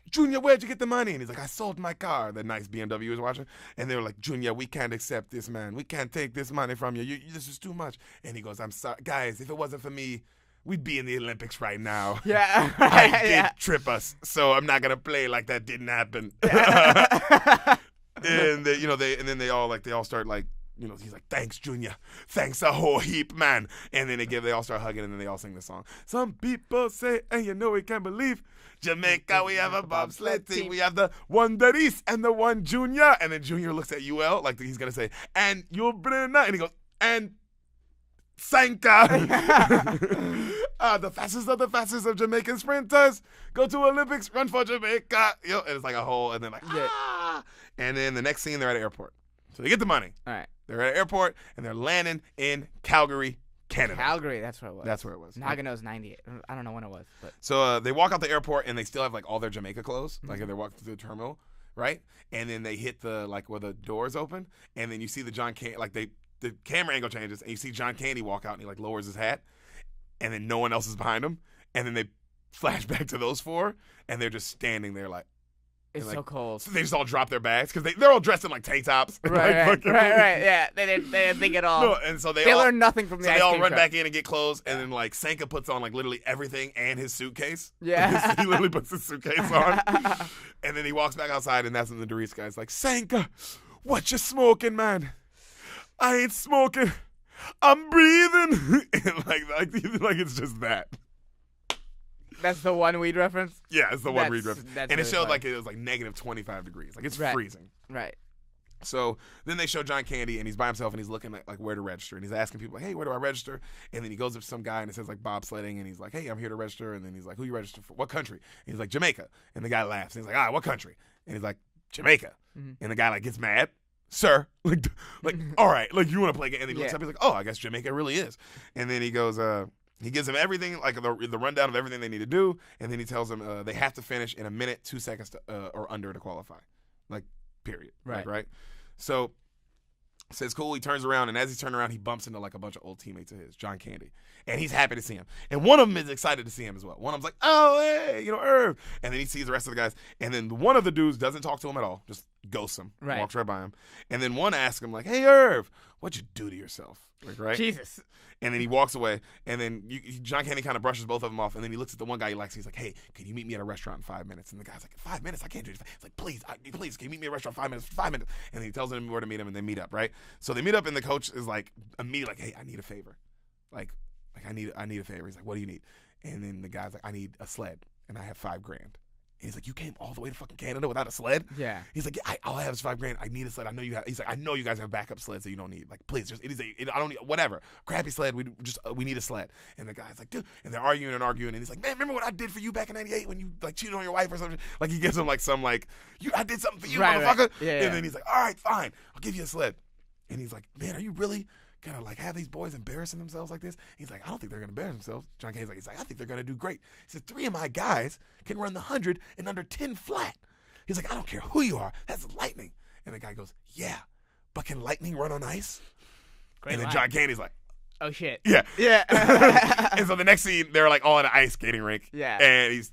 Junior, where'd you get the money? And he's like, I sold my car. The nice BMW was watching. And they were like, Junior, we can't accept this, man. We can't take this money from you. This is too much. And he goes, I'm sorry. Guys, if it wasn't for me, we'd be in the Olympics right now. Yeah. I did trip us, so I'm not going to play like that didn't happen. And they all start like, he's like, thanks, Junior. Thanks a whole heap, man. And then they all start hugging, and then they all sing the song. Some people say, and we can't believe, Jamaica, we have a bobsled team. We have the one Deric and the one Junior. And then Junior looks at UL like he's going to say, and you'll bring and he goes, and Sanka. The fastest of Jamaican sprinters. Go to Olympics, run for Jamaica. And it's like a whole, and then like, And then the next scene, they're at an airport. So they get the money. All right. They're at an airport, and they're landing in Calgary, Canada. Calgary, that's where it was. That's where it was. Nagano's 98. I don't know when it was. But. So they walk out the airport, and they still have like all their Jamaica clothes. Like they're walking through the terminal, right? And then they hit the where the doors open, and then you see the John Candy, the camera angle changes, and you see John Candy walk out, and he like lowers his hat, and then no one else is behind him, and then they flash back to those four, and they're just standing there like. It's so cold. So they just all drop their bags because they're all dressed in like tank tops. Right. Yeah, they didn't think at all. No, and so they learned nothing from the ice they all cream run truck. back in and get clothes, and then like Sanka puts on like literally everything and his suitcase. Yeah. He literally puts his suitcase on, and then he walks back outside, and that's when the Deric guy's like, Sanka, what you smoking, man? I ain't smoking. I'm breathing. And like it's just that. That's the one weed reference? Yeah, it's the one weed reference. And really it showed funny. like it was like negative 25 degrees. Like it's freezing. Right. So then they show John Candy, and he's by himself, and he's looking at like where to register, and he's asking people like, hey, where do I register? And then he goes up to some guy, and it says like bobsledding, and he's like, hey, I'm here to register. And then he's like, who you register for? What country? And he's like, Jamaica. And the guy laughs, and he's like, all right, what country? And he's like, Jamaica. Mm-hmm. And the guy like gets mad. Sir, like, all right, like you want to play a game? And then he looks up, he's like, oh, I guess Jamaica really is. And then he goes, he gives them everything, like the rundown of everything they need to do, and then he tells them they have to finish in a minute, 2 seconds or under to qualify, like period. Right. Right. So says cool. He turns around, and as he's turning around, he bumps into like a bunch of old teammates of his, John Candy, and he's happy to see him. And one of them is excited to see him as well. One of them's like, oh hey, Irv, and then he sees the rest of the guys, and then one of the dudes doesn't talk to him at all, just ghosts him, walks right by him, and then one asks him like, hey Irv, what'd you do to yourself? Like, right? Jesus. And then he walks away, and then John Candy kind of brushes both of them off, and then he looks at the one guy he likes, and he's like, hey, can you meet me at a restaurant in 5 minutes? And the guy's like, 5 minutes? I can't do it. He's like, please, can you meet me at a restaurant in 5 minutes? 5 minutes. And then he tells him where to meet him, and they meet up, right? So they meet up, and the coach is like, immediately like, hey, I need a favor. Like I need a favor. He's like, what do you need? And then the guy's like, I need a sled, and I have $5,000. And he's like, you came all the way to fucking Canada without a sled? Yeah. He's like, yeah, all I have is $5,000. I need a sled. I know you have. He's like, I know you guys have backup sleds that you don't need. Like, please, just I don't need whatever crappy sled. We need a sled. And the guy's like, dude, and they're arguing, and he's like, man, remember what I did for you back in '98 when you like cheated on your wife or something? Like he gives him like some like, I did something for you, motherfucker. Right. Yeah, and then he's like, all right, fine, I'll give you a sled. And he's like, man, are you really gonna like have these boys embarrassing themselves like this? He's like, I don't think they're gonna embarrass themselves. John Candy's like, I think they're gonna do great. He says, 3 of my guys can run the 100 in under 10 flat. He's like, I don't care who you are. That's lightning. And the guy goes, yeah, but can lightning run on ice? Great and then John Candy's like, oh shit. Yeah. Yeah. And so the next scene, they're like all at an ice skating rink. Yeah. And he's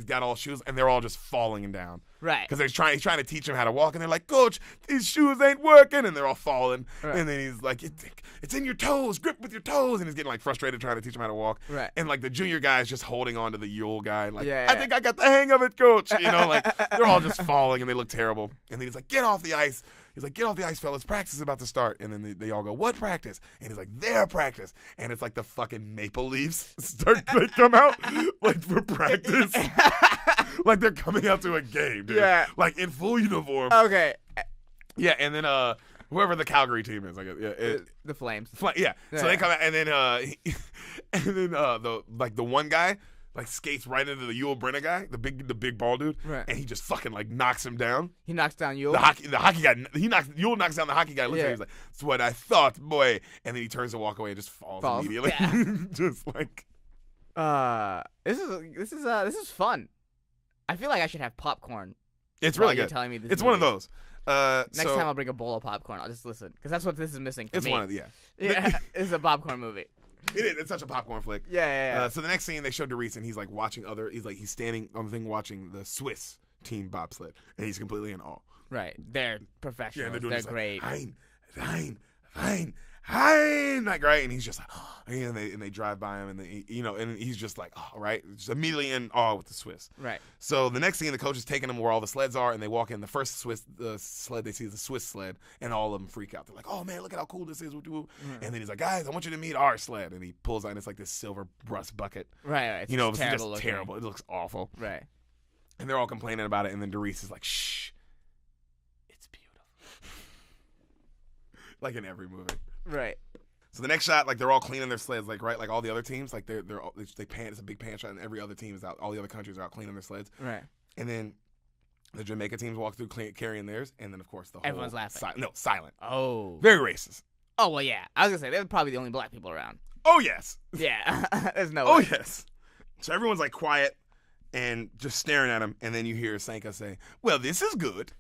got all shoes, and they're all just falling down. Right. Because he's trying to teach them how to walk, and they're like, Coach, these shoes ain't working, and they're all falling. Right. And then he's like, it's in your toes, grip with your toes, and he's getting like frustrated trying to teach them how to walk. Right. And like the junior guy is just holding on to the Yule guy, like, I think I got the hang of it, Coach. Like they're all just falling, and they look terrible. And then he's like, get off the ice. He's like, get off the ice, fellas. Practice is about to start. And then they all go, what practice? And he's like, their practice. And it's like the fucking maple leaves they come out like for practice. Like they're coming out to a game, dude. Yeah. Like in full uniform. Okay. Yeah, and then whoever the Calgary team is, I guess. The Flames. Yeah. So they come out, and then the one guy like skates right into the Yul Brynner guy, the big bald dude, right. And he just fucking like knocks him down. He knocks down Yul. The hockey guy. Yul knocks down the hockey guy. Looks at him, he's like, "That's what I thought, boy." And then he turns to walk away and just falls. Immediately. Yeah. Just like. This is fun. I feel like I should have popcorn. It's really good. You're telling me this. It's one of those. Next time I'll bring a bowl of popcorn. I'll just listen because that's what this is missing. For me. One of yeah. It's a popcorn movie. It's such a popcorn flick. Yeah. So the next scene, they show Deric, and he's like watching he's standing on the thing watching the Swiss team bobsled, and he's completely in awe. Right. They're professionals. Yeah, they're great. Like, Hein, like, right, and he's just like, oh, and they drive by him, and and he's just like, oh, right, just immediately in awe with the Swiss. Right. So the next scene, the coach is taking them where all the sleds are, and they walk in. The first sled they see is the Swiss sled, and all of them freak out. They're like, oh man, look at how cool this is. And then he's like, guys, I want you to meet our sled, and he pulls out, and it's like this silver rust bucket. Right. It's just terrible. It looks awful. Right. And they're all complaining about it, and then Deric is like, shh, it's beautiful. Like in every movie. Right. So the next shot, like they're all cleaning their sleds, like right, like all the other teams, like they pan. It's a big pan shot, and every other team is out. All the other countries are out cleaning their sleds. Right. And then the Jamaica teams walk through carrying theirs, and then of course the whole everyone's laughing. Silent. Oh. Very racist. Oh well, yeah. I was gonna say they're probably the only black people around. Oh yes. Yeah. There's no. Oh way. yes. So everyone's like quiet and just staring at him, and then you hear Sanka say, "Well, this is good."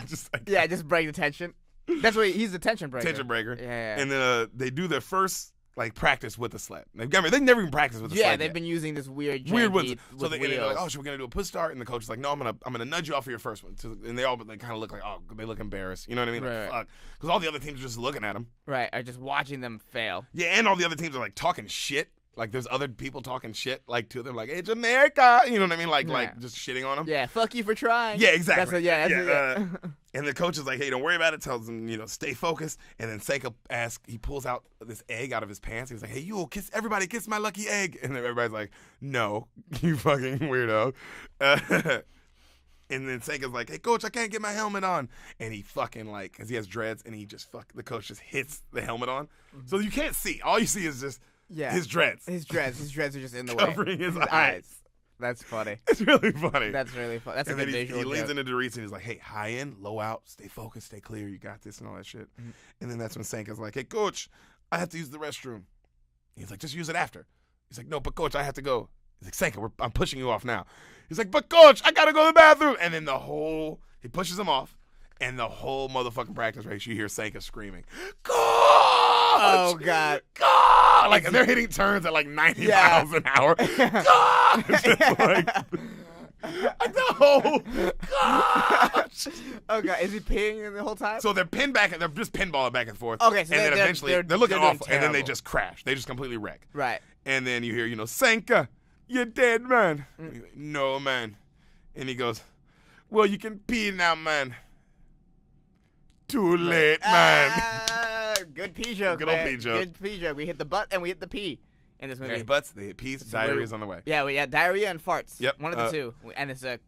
Just break the tension. That's what he's the tension breaker. Tension breaker. Yeah. And then they do their first practice with the sled. They never even practiced with the sled. Yeah, they've been using this weird ones. So they're like, oh, should we gonna do a push start? And the coach is like, no, I'm gonna nudge you off for your first one. So, and they kind of look like, oh, they look embarrassed. You know what I mean? Right. Fuck, because all the other teams are just looking at them. Right, are just watching them fail. Yeah, and all the other teams are like talking shit. Like there's other people talking shit like to them, like, hey, Jamaica, you know what I mean? Like just shitting on them. Yeah, fuck you for trying. Yeah, exactly. Yeah. And the coach is like, hey, don't worry about it. Tells him, stay focused. And then Sanka he pulls out this egg out of his pants. He's like, hey, everybody kiss my lucky egg. And then everybody's like, no, you fucking weirdo. And then Sanka's like, hey, coach, I can't get my helmet on. And he fucking because he has dreads, and the coach just hits the helmet on. Mm-hmm. So you can't see. All you see is just his dreads. His dreads are just in the way. Covering his eyes. That's funny. It's really funny. That's really funny. That's a good visual. He leans into Deric and he's like, hey, high in, low out, stay focused, stay clear, you got this and all that shit. Mm-hmm. And then that's when Sanka's like, hey, coach, I have to use the restroom. He's like, just use it after. He's like, no, but coach, I have to go. He's like, Sanka, I'm pushing you off now. He's like, but coach, I gotta go to the bathroom. And then he pushes him off, and the whole motherfucking practice race, you hear Sanka screaming, coach! Oh, God. God! Like, they're hitting turns at 90 miles an hour. God! No! Gosh! Oh, God. Is he peeing the whole time? So they're they're just pinballing back and forth. Okay, so and then eventually they're looking awful, and then they terrible. just crash. They just completely wreck. Right. And then you hear, Sanka, you're dead, man. He's like, no, man. And he goes, well, you can pee now, man. Too late, man. Good pee joke, Good old pee joke. Good pee joke. We hit the butt and we hit the pee in this movie. They hit butts, they hit pees, diarrhea's on the way. Yeah, we had diarrhea and farts. Yep. One of the two. And it's the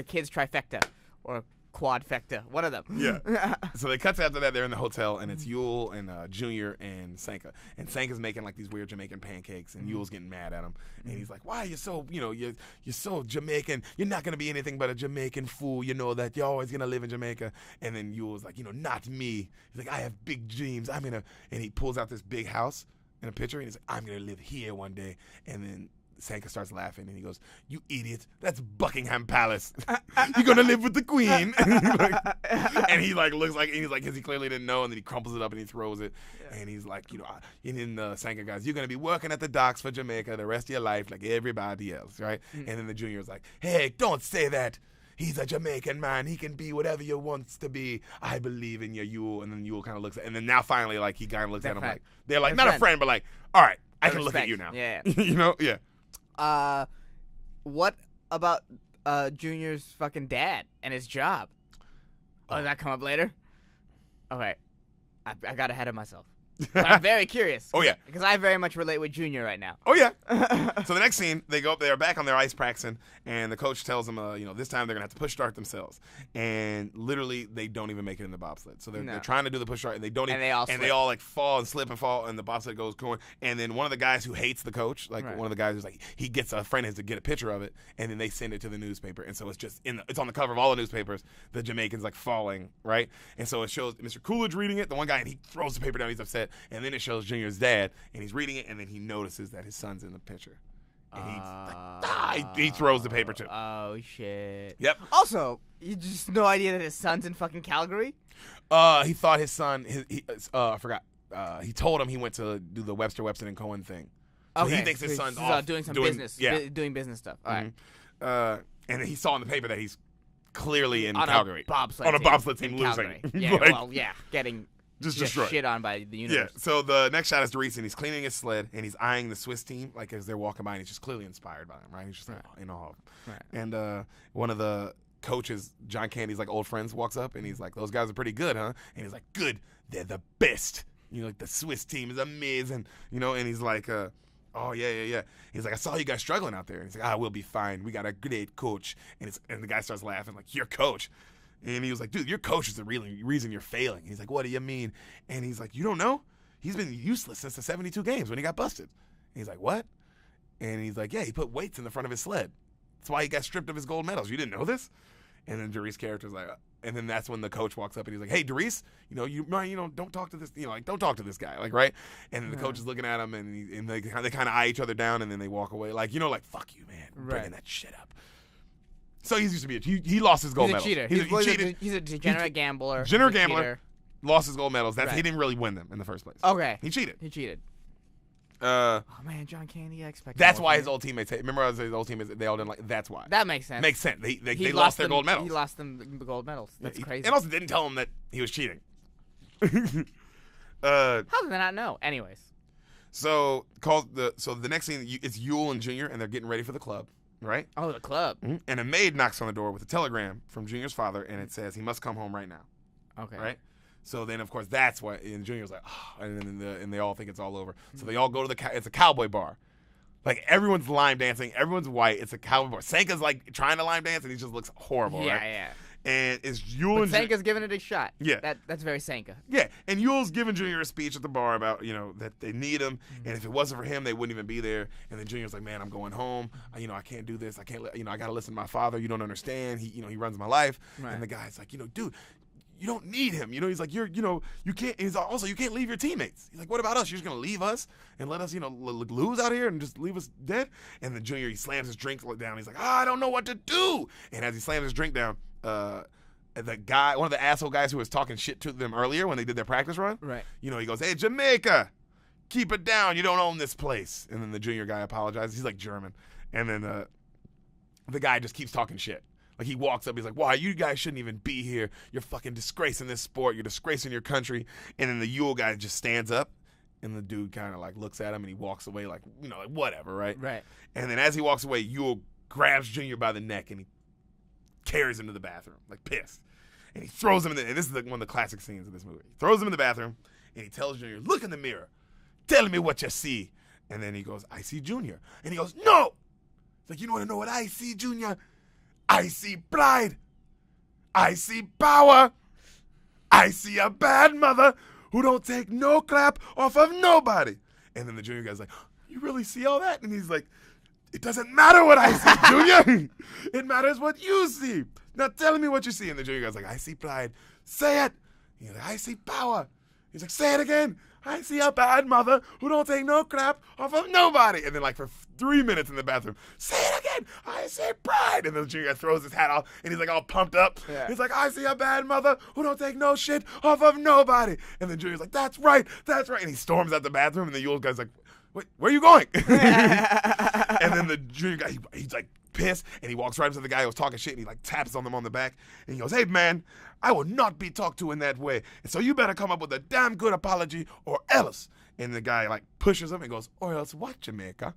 kid's trifecta or quadfecta. One of them. Yeah. So they cut to after that. They're in the hotel, and it's Yule and Junior and Sanka. And Sanka's making these weird Jamaican pancakes, and Yule's getting mad at him. And he's like, why are you so, you're so Jamaican. You're not going to be anything but a Jamaican fool. You know that you're always going to live in Jamaica. And then Yule's like, not me. He's like, I have big dreams. And he pulls out this big house in a picture, and he's like, I'm going to live here one day. And then Sanka starts laughing, and he goes, you idiot, that's Buckingham Palace. You're going to live with the queen. And he looks like, and he's like, because he clearly didn't know, and then he crumples it up and he throws it. Yeah. And he's like, and then Sanka goes, you're going to be working at the docks for Jamaica the rest of your life like everybody else, right? Mm-hmm. And then the Junior's like, hey, don't say that. He's a Jamaican man. He can be whatever you wants to be. I believe in you, Yule. And then Yule kind of looks at, and then now finally, he kind of looks at him like, they're like, not a friend, but all right, I can look at you now. Yeah. Yeah. What about Junior's fucking dad and his job? Oh, does that come up later? Okay, I got ahead of myself. But I'm very curious. Oh yeah, because I very much relate with Junior right now. Oh yeah. So the next scene, they go up. They're back on their ice practicing, and the coach tells them, this time they're gonna have to push start themselves. And literally, they don't even make it in the bobsled. So they're trying to do the push start, and they don't. And even, they all fall and slip and fall, and the bobsled goes going. And then one of the guys who hates the coach, one of the guys who's he gets a friend has to get a picture of it, and then they send it to the newspaper, and so it's just it's on the cover of all the newspapers. The Jamaicans falling, right? And so it shows Mr. Coolidge reading it, the one guy, and he throws the paper down. He's upset, and then it shows Junior's dad, and he's reading it, and then he notices that his son's in the picture. And he throws the paper too. Oh, shit. Yep. Also, you just no idea that his son's in fucking Calgary? He thought his son, I forgot. he told him he went to do the Webster and Cohen thing. So he thinks his son's off doing some business, doing business stuff. All right. And then he saw in the paper that he's clearly in on Calgary. On a bobsled team losing. Yeah, getting just destroyed. Shit on by the universe. Yeah, so the next shot is Deric, and he's cleaning his sled, and he's eyeing the Swiss team, like, as they're walking by, and he's just clearly inspired by them, right? He's just like, in awe of them. Right. And one of the coaches, John Candy's, like, old friends, walks up, and he's like, those guys are pretty good, huh? And he's like, good, they're the best. You know, like, the Swiss team is amazing, you know, and he's like, oh, yeah. He's like, I saw you guys struggling out there. And he's like, we'll be fine. We got a great coach. And the guy starts laughing, like, your coach? And he was like, dude, your coach is the reason you're failing. He's like, what do you mean? And he's like, you don't know? He's been useless since the 72 games when he got busted. And he's like, what? And he's like, yeah, he put weights in the front of his sled. That's why he got stripped of his gold medals. You didn't know this? And then Deric's character's like, and then that's when the coach walks up and he's like, hey, Deric, don't talk to this, don't talk to this guy, like, right? And then the coach is looking at him, and they kind of eye each other down, and then they walk away, like, fuck you, man, bringing that shit up. So he used to be he lost his gold medals. He's a cheater. He cheated. He's a degenerate gambler. Degenerate gambler. Lost his gold medals. He didn't really win them in the first place. Okay. He cheated. Oh man, John Candy, I expect. That's why his old teammates. Remember, his old teammates. They all didn't like. That's why. That makes sense. Makes sense. They lost their gold medals. He lost them the gold medals. That's crazy. And also didn't tell him that he was cheating. How did they not know? Anyways. So the next scene it's Yule and Junior, and they're getting ready for the club. Right? Oh, the club. Mm-hmm. And a maid knocks on the door with a telegram from Junior's father, and it says he must come home right now. Okay. Right? So then, of course, that's why. And Junior's like, oh, and they all think it's all over. So they all go to it's a cowboy bar. Like, everyone's lime dancing. Everyone's white. It's a cowboy bar. Sanka's, like, trying to lime dance, and he just looks horrible, right? Yeah. And it's Yule and Sanka's giving it a shot. Yeah. That's very Sanka. Yeah. And Yule's giving Junior a speech at the bar about, that they need him. And if it wasn't for him, they wouldn't even be there. And then Junior's like, man, I'm going home. I can't do this. I can't, I got to listen to my father. You don't understand. He runs my life. Right. And the guy's like, dude, you don't need him. He's like, you can't, he's also, you can't leave your teammates. He's like, what about us? You're just going to leave us and let us, lose out here and just leave us dead? And then Junior, he slams his drink down. He's like, I don't know what to do. And as he slams his drink down, the guy, one of the asshole guys who was talking shit to them earlier when they did their practice run, right? He goes, hey, Jamaica, keep it down. You don't own this place. And then the Junior guy apologizes. He's like German. And then the guy just keeps talking shit. Like, he walks up, he's like, wow, you guys shouldn't even be here. You're fucking disgracing this sport. You're disgracing your country. And then the Yule guy just stands up, and the dude kind of, like, looks at him, and he walks away like, like, whatever, right? Right. And then as he walks away, Yule grabs Junior by the neck, and he carries him to the bathroom, like, pissed. And he throws him in and this is one of the classic scenes of this movie. He throws him in the bathroom, and he tells Junior, look in the mirror. Tell me what you see. And then he goes, I see Junior. And he goes, no. It's like, you want to know what I see, Junior? I see pride. I see power. I see a bad mother who don't take no clap off of nobody. And then the Junior guy's like, you really see all that? And he's like, it doesn't matter what I see, Junior. It matters what you see. Now tell me what you see. And the Junior guy's like, I see pride. Say it. He's like, I see power. He's like, say it again. I see a bad mother who don't take no crap off of nobody. And then, like, for 3 minutes in the bathroom, say it again. I see pride. And then the Junior guy throws his hat off, and he's, like, all pumped up. Yeah. He's like, I see a bad mother who don't take no shit off of nobody. And then Junior's like, that's right. And he storms out the bathroom, and the Yule guy's like, wait, where are you going? And then the Junior guy, he's like pissed, and he walks right up to the guy who was talking shit, and he like taps on them on the back, and he goes, hey man, I will not be talked to in that way, and so you better come up with a damn good apology or else. And the guy like pushes him and goes, or else what, Jamaica?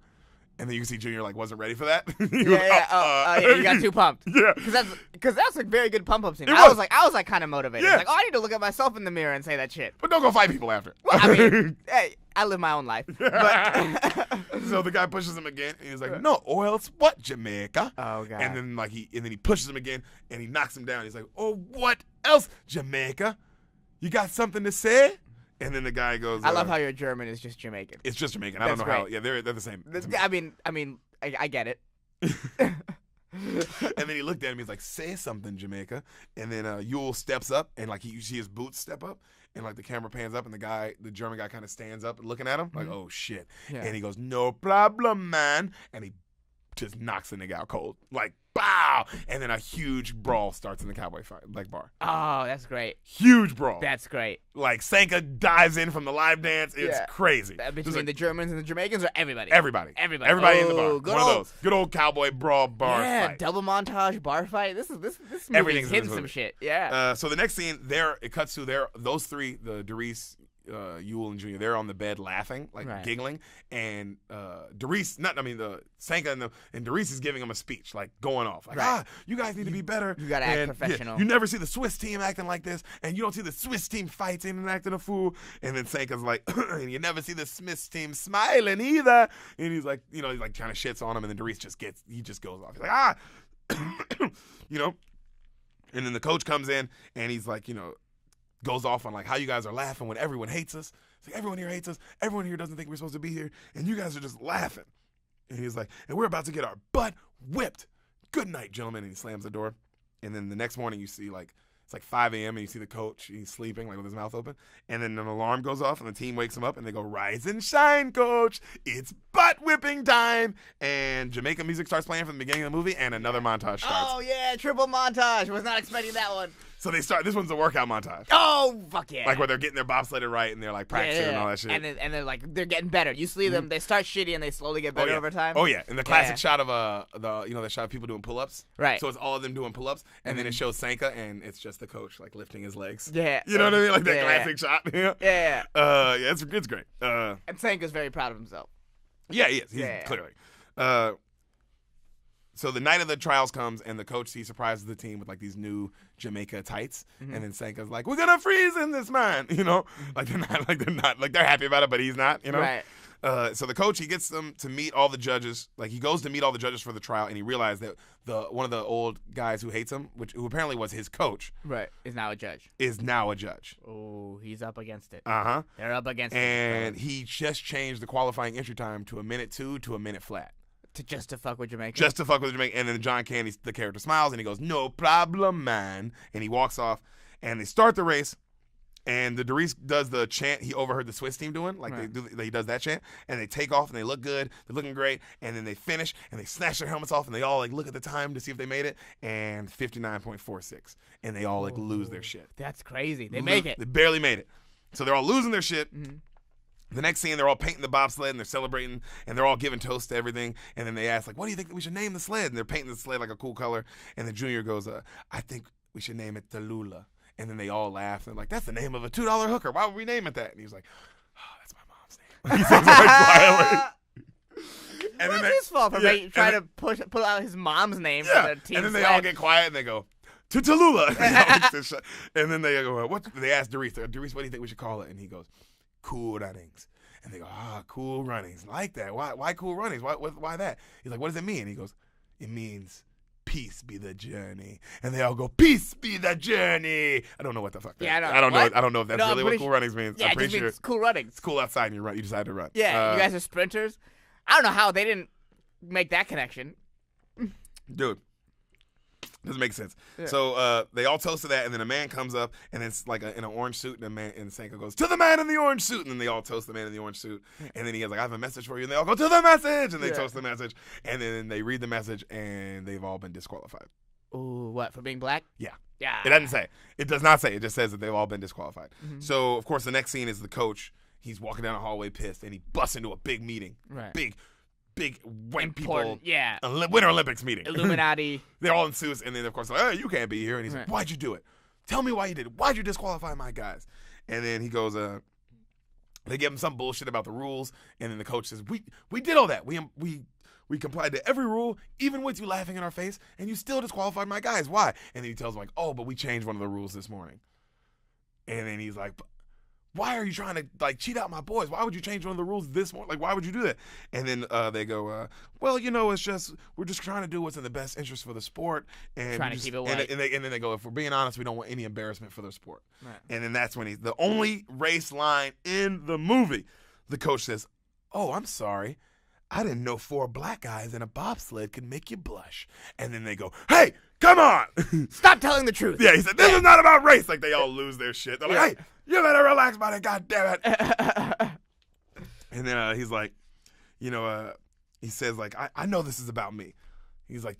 And then you can see Junior like wasn't ready for that. Yeah, you got too pumped. Yeah, because that's a very good pump up scene. I was like kind of motivated. Yeah. Like, I need to look at myself in the mirror and say that shit. But don't go fight people after. Well, I mean, hey, I live my own life. But so the guy pushes him again, and he's like, no, or else what, Jamaica? Oh god. And then he pushes him again, and he knocks him down. He's like, oh, what else, Jamaica? You got something to say? And then the guy goes, I love how your German is just Jamaican. It's just Jamaican. I don't know how. Yeah, they're the same. I mean, I get it. And then he looked at him. He's like, say something, Jamaica. And then Yule steps up, and like you see his boots step up, and like the camera pans up, and the German guy kind of stands up and looking at him like, oh shit. Yeah. And he goes, no problem, man. And he just knocks the nigga out cold. Like, bow, and then a huge brawl starts in the cowboy fight, like bar. Oh, that's great. Huge brawl. That's great. Like Sanka dives in from the live dance. It's crazy. Between the Germans and the Jamaicans, or everybody? Everybody in the bar. One of those good old cowboy brawl bar fight. Yeah, double montage bar fight. This movie Everything's hitting some shit. Yeah. So the next scene, it cuts to those three, the Deric, Ewell, and Junior. They're on the bed laughing, giggling, and Sanka and Deric is giving them a speech, like going off, like you guys need to be better. You gotta act professional. You never see the Swiss team acting like this, and you don't see the Swiss team fighting and acting a fool. And then Sanka's like, and you never see the Swiss team smiling either. And he's like, he's like kind of shits on him, and then Deric just goes off. He's like, And then the coach comes in, and he's like, goes off on like how you guys are laughing when everyone hates us. It's like, everyone here hates us. Everyone here doesn't think we're supposed to be here, and you guys are just laughing. And he's like, and we're about to get our butt whipped. Good night, gentlemen. And he slams the door. And then the next morning you see it's like 5 a.m. and you see the coach. He's sleeping like with his mouth open. And then an alarm goes off and the team wakes him up and they go, rise and shine, coach. It's butt whipping time. And Jamaican music starts playing from the beginning of the movie and another montage starts. Oh, yeah, triple montage. Was not expecting that one. So this one's a workout montage. Oh, fuck yeah. Like where they're getting their bobsledded right and they're like practicing and all that shit. And they're like, they're getting better. You see them, they start shitty and they slowly get better over time. Oh, yeah. And the classic shot of the shot of people doing pull-ups. Right. So it's all of them doing pull-ups. And then it shows Sanka and it's just the coach like lifting his legs. Yeah. You know what I mean? Like that classic shot. Yeah. It's great. And Sanka's very proud of himself. Yeah, he is. He's clearly. So the night of the trials comes, and the coach, he surprises the team with like these new Jamaica tights, and then Sanka's like, "We're gonna freeze in this man," like they're happy about it, but he's not, Right. So the coach, he gets them to meet all the judges. Like he goes to meet all the judges for the trial, and he realized that one of the old guys who hates him, who apparently was his coach, right, is now a judge. Oh, he's up against it. They're up against it, and and he just changed the qualifying entry time to 1:02 to 1 minute flat. Just to fuck with Jamaica. Just to fuck with Jamaica. And then John Candy, the character, smiles and he goes, "No problem, man." And he walks off and they start the race. And the Deric does the chant he overheard the Swiss team doing. He does that chant. And they take off and they look good. They're looking great. And then they finish and they snatch their helmets off and they all like look at the time to see if they made it. And 59.46. And they all like lose their shit. That's crazy. They make it. They barely made it. So they're all losing their shit. Mm-hmm. The next scene, they're all painting the bobsled and they're celebrating and they're all giving toast to everything. And then they ask, like, what do you think we should name the sled? And they're painting the sled like a cool color. And the junior goes, I think we should name it Tallulah. And then they all laugh. And they're like, that's the name of a $2 hooker. Why would we name it that? And he's like, oh, that's my mom's name. He says it quietly. And then his fault for trying to pull out his mom's name for the team. And then they all get quiet and they go, to Tallulah. And then they go, they ask Deric, what do you think we should call it? And he goes, Cool Runnings. And they go, Cool Runnings. I like that. Why Cool Runnings? Why that? He's like, what does it mean? And he goes, it means peace be the journey. And they all go, peace be the journey. I don't know what the fuck that is. I don't know if that's really what Cool Runnings means. Yeah, I'm pretty sure it's Cool Runnings. It's cool outside and you decide to run. Yeah, you guys are sprinters. I don't know how they didn't make that connection. Dude. Doesn't make sense. Yeah. So they all toast to that, and then a man comes up, and it's like in an orange suit, and Sanka goes, to the man in the orange suit, and then they all toast the man in the orange suit, and then he goes like, I have a message for you, and they all go, to the message, and they toast the message, and then they read the message, and they've all been disqualified. Ooh, what, for being black? Yeah. Yeah. It doesn't say. It does not say. It just says that they've all been disqualified. Mm-hmm. So, of course, the next scene is the coach. He's walking down a hallway pissed, and he busts into a big meeting. Right. Big white people, Winter Olympics meeting. Illuminati. They're all in suits, and then, of course, like, hey, you can't be here. And he's like, why'd you do it? Tell me why you did it. Why'd you disqualify my guys? And then he goes, they give him some bullshit about the rules, and then the coach says, we did all that. We complied to every rule, even with you laughing in our face, and you still disqualified my guys. Why? And then he tells him, like, oh, but we changed one of the rules this morning. And then he's like, why are you trying to like cheat out my boys? Why would you change one of the rules this morning? Like, why would you do that? And then they go, well, it's just we're just trying to do what's in the best interest for the sport, and trying to keep it light. And then they go, if we're being honest, we don't want any embarrassment for the sport. Right. And then that's when the only race line in the movie, the coach says, "Oh, I'm sorry, I didn't know 4 black guys in a bobsled could make you blush." And then they go, "Hey, come on, stop telling the truth." Yeah, he said, "This is not about race." Like they all lose their shit. They're like, "Hey, you better relax about it, goddammit." And then he's like, he says like, I know this is about me. He's like,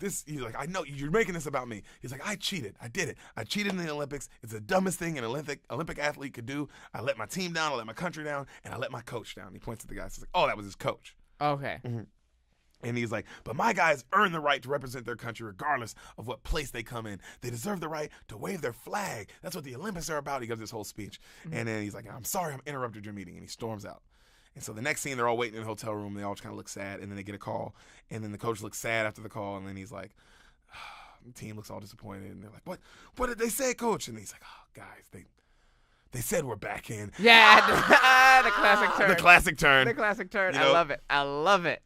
I know you're making this about me. He's like, I cheated. I did it. I cheated in the Olympics. It's the dumbest thing an Olympic athlete could do. I let my team down. I let my country down. And I let my coach down. He points at the guy. He's like, oh, that was his coach. Okay. Mm-hmm. And he's like, but my guys earn the right to represent their country regardless of what place they come in. They deserve the right to wave their flag. That's what the Olympics are about. He gives this whole speech. Mm-hmm. And then he's like, I'm sorry I interrupted your meeting. And he storms out. And so the next scene, they're all waiting in the hotel room. They all just kind of look sad. And then they get a call. And then the coach looks sad after the call. And then he's like, the team looks all disappointed. And they're like, what did they say, coach? And he's like, oh, guys, they said we're back in. Yeah, the classic turn. The classic turn. The classic turn. You know? I love it.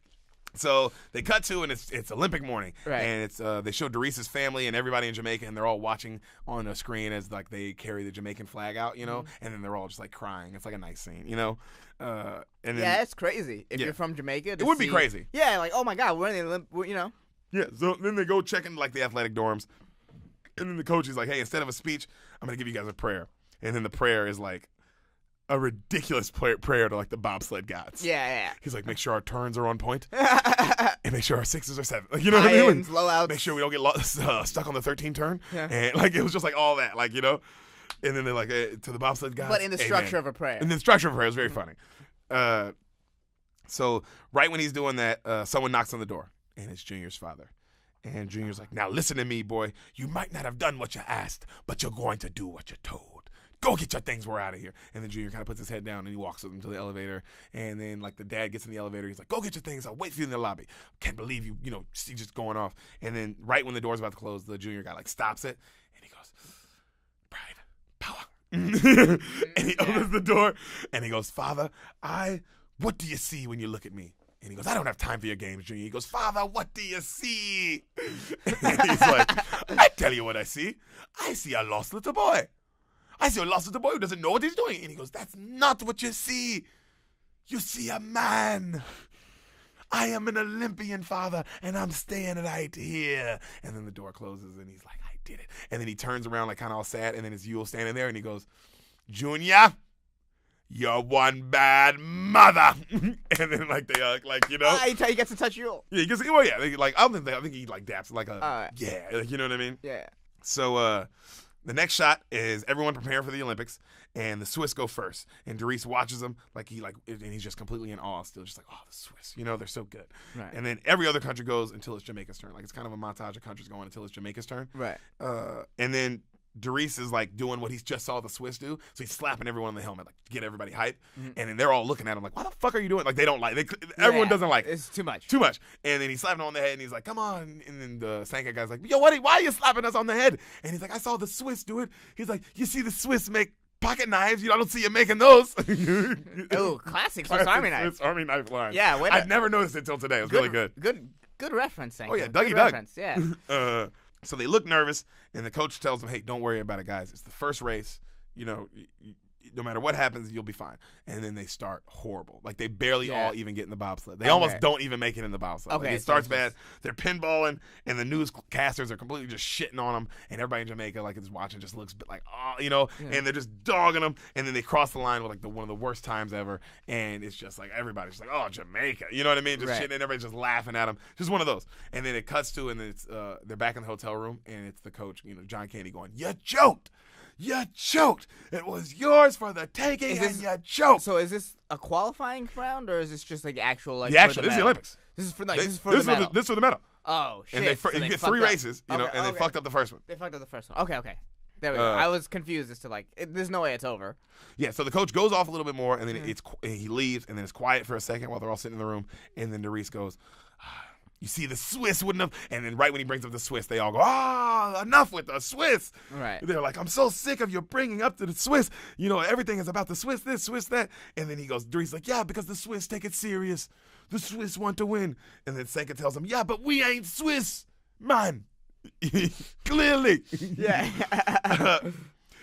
So they cut to, and it's Olympic morning, right. And it's they show Deric's family and everybody in Jamaica, and they're all watching on a screen as like they carry the Jamaican flag out, you know, and then they're all just like crying. It's like a nice scene, you know. And then, yeah, it's crazy if you're from Jamaica. It would be crazy. Yeah, like oh my God, we're in the Olympics, you know. Yeah. So then they go check in like the athletic dorms, and then the coach is like, hey, instead of a speech, I'm gonna give you guys a prayer, and then the prayer is like a ridiculous prayer to like the bobsled gods. Yeah. He's like, make sure our turns are on point, and make sure our sixes are seven. Like, you know what I mean? Low outs. Make sure we don't get stuck on the 13 turn. Yeah. And like it was just like all that, like you know. And then they're like to the bobsled gods. But in the structure of a prayer. In the structure of a prayer, it was very funny. So right when he's doing that, someone knocks on the door, and it's Junior's father. And Junior's like, now listen to me, boy. You might not have done what you asked, but you're going to do what you're told. Go get your things. We're out of here. And then Junior kind of puts his head down and he walks with them to the elevator. And then like the dad gets in the elevator. He's like, go get your things. I'll wait for you in the lobby. Can't believe you, you know, see just going off. And then right when the door's about to close, the Junior guy like stops it and he goes, pride, power. And he opens the door and he goes, Father, what do you see when you look at me? And he goes, I don't have time for your games, Junior. He goes, Father, what do you see? And he's like, I tell you what I see. I see a lost little boy. I see a lost little boy who doesn't know what he's doing. And he goes, that's not what you see. You see a man. I am an Olympian, Father, and I'm staying right here. And then the door closes, and he's like, I did it. And then he turns around like kind of all sad, and then his Yule standing there, and he goes, Junior, you're one bad mother. And then like they like you know, he gets to touch Yule. Yeah, he gets like I think he like daps like a yeah, like, you know what I mean? Yeah. So the next shot is everyone preparing for the Olympics, and the Swiss go first. And Deric watches them and he's just completely in awe, still just like, oh, the Swiss, you know, they're so good. Right. And then every other country goes until it's Jamaica's turn. Like it's kind of a montage of countries going until it's Jamaica's turn. Right. And then Deric is like doing what he just saw the Swiss do, so he's slapping everyone on the helmet like to get everybody hyped, and then they're all looking at him like, "What the fuck are you doing?" Like they don't like. Everyone doesn't like. It's too much. Too much. And then he's slapping him on the head, and he's like, "Come on!" And then the Sanka guy's like, "Yo, why are you slapping us on the head?" And he's like, "I saw the Swiss do it." He's like, "You see the Swiss make pocket knives? I don't see you making those." Oh, classic Swiss Army knife. Swiss Army knife line. Yeah, I've never noticed it till today. It was really good. Good reference, Sanka. Oh yeah, Dougie Good Doug. reference, yeah. So they look nervous, and the coach tells them, hey, don't worry about it, guys. It's the first race. You know, no matter what happens, you'll be fine. And then they start horrible. Like, they barely all even get in the bobsled. They almost don't even make it in the bobsled. Okay, Like, it starts bad. They're pinballing, and the newscasters are completely just shitting on them. And everybody in Jamaica, like, is watching, just looks like, oh, you know, and they're just dogging them. And then they cross the line with, like, one of the worst times ever. And it's just like, everybody's just like, oh, Jamaica. You know what I mean? Just shitting, and everybody's just laughing at them. Just one of those. And then it cuts to, and it's they're back in the hotel room, and it's the coach, you know, John Candy going, you joked. You choked. It was yours for the taking, and you choked. So is this a qualifying round, or is this just like actual like? This is the Olympics. This is for the medal. This is for the medal. Oh shit! And you get 3 races, you know, and they fucked up the first one. They fucked up the first one. Okay. There we go. I was confused as to like, there's no way it's over. Yeah. So the coach goes off a little bit more, and then he leaves, and then it's quiet for a second while they're all sitting in the room, and then Deric goes, you see, the Swiss wouldn't have. And then right when he brings up the Swiss, they all go, enough with the Swiss. Right. They're like, I'm so sick of you bringing up to the Swiss. You know, everything is about the Swiss this, Swiss that. And then he goes, Deric's like, yeah, because the Swiss take it serious. The Swiss want to win. And then Sanka tells him, yeah, but we ain't Swiss, man. Clearly. Yeah.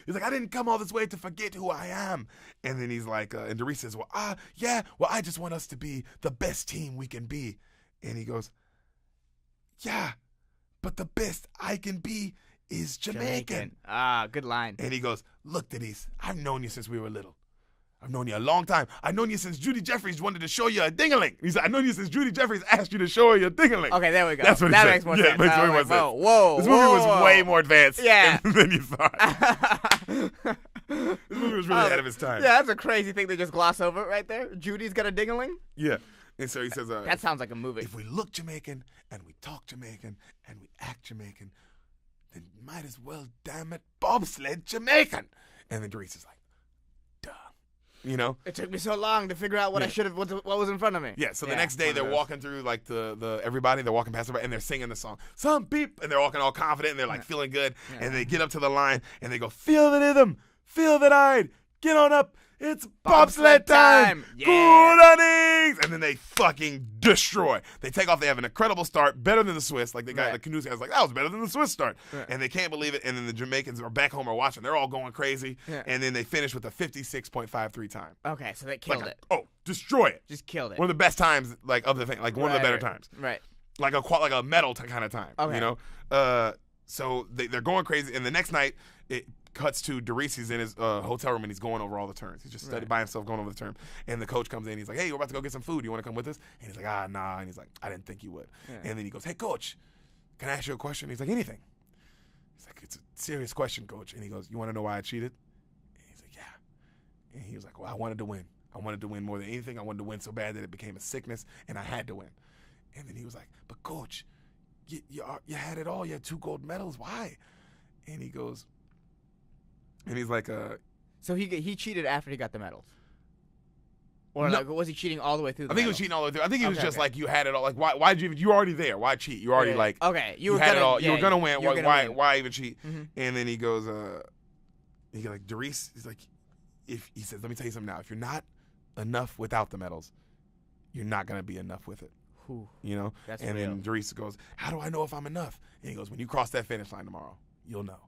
He's like, I didn't come all this way to forget who I am. And then he's like, and Deric says, well, I just want us to be the best team we can be. And he goes, yeah, but the best I can be is Jamaican. Good line. And he goes, look, Denise, I've known you since we were little. I've known you a long time. I've known you since Judy Jeffries wanted to show you a ding-a-ling. He said, I've known you since Judy Jeffries asked you to show her your ding-a-ling. Okay, there we go. That's what that he makes said. more Yeah, sense. it makes way more sense. Whoa, This movie was way more advanced than you thought. This movie was really ahead of its time. Yeah, that's a crazy thing to just gloss over right there. Judy's got a ding-a-ling? Yeah. And so he says, that sounds like a movie. If we look Jamaican and we talk Jamaican and we act Jamaican, then might as well, damn it, bobsled Jamaican. And then Deric is like, duh. You know? It took me so long to figure out what I should have, what was in front of me. Yeah, so the next day they're walking through like the everybody, they're walking past everybody and they're singing the song. Some beep, and they're walking all confident and they're like feeling good. Yeah. And they get up to the line and they go, feel the rhythm, feel the ride, get on up. It's bobsled time. Yeah. Good earnings. And then they fucking destroy. They take off. They have an incredible start, better than the Swiss. Like the guy, the canoe guy's like, that was better than the Swiss start. Right. And they can't believe it. And then the Jamaicans are back home are watching. They're all going crazy. Yeah. And then they finish with a 56.53 time. Okay, so they killed it. Oh, destroy it. Just killed it. One of the best times, like of the thing, like one of the better times. Right. Like a medal kind of time. Okay. You know. So they're going crazy. And the next night, it cuts to Deric. He's in his hotel room and he's going over all the turns. He's just studying by himself going over the turn. And the coach comes in. He's like, hey, we're about to go get some food. You want to come with us? And he's like, nah. And he's like, I didn't think you would. Yeah. And then he goes, hey, coach, can I ask you a question? He's like, anything. He's like, it's a serious question, coach. And he goes, you want to know why I cheated? And he's like, yeah. And he was like, well, I wanted to win. I wanted to win more than anything. I wanted to win so bad that it became a sickness, and I had to win. And then he was like, but coach, you had it all. You had 2 gold medals. Why? And he goes, and he's like, so he cheated after he got the medals, or no, like was he cheating all the way through? I think he was cheating all the way through. I think he was just like, you had it all. Like, why'd you already there? Why cheat? You already like, okay, you had it all. You were gonna win. Why even cheat? Mm-hmm. And then he goes, he goes like, Deric, he's like, if he says, let me tell you something now. If you're not enough without the medals, you're not gonna be enough with it. Whew. You know. That's and real. then Deric goes, how do I know if I'm enough? And he goes, when you cross that finish line tomorrow, you'll know.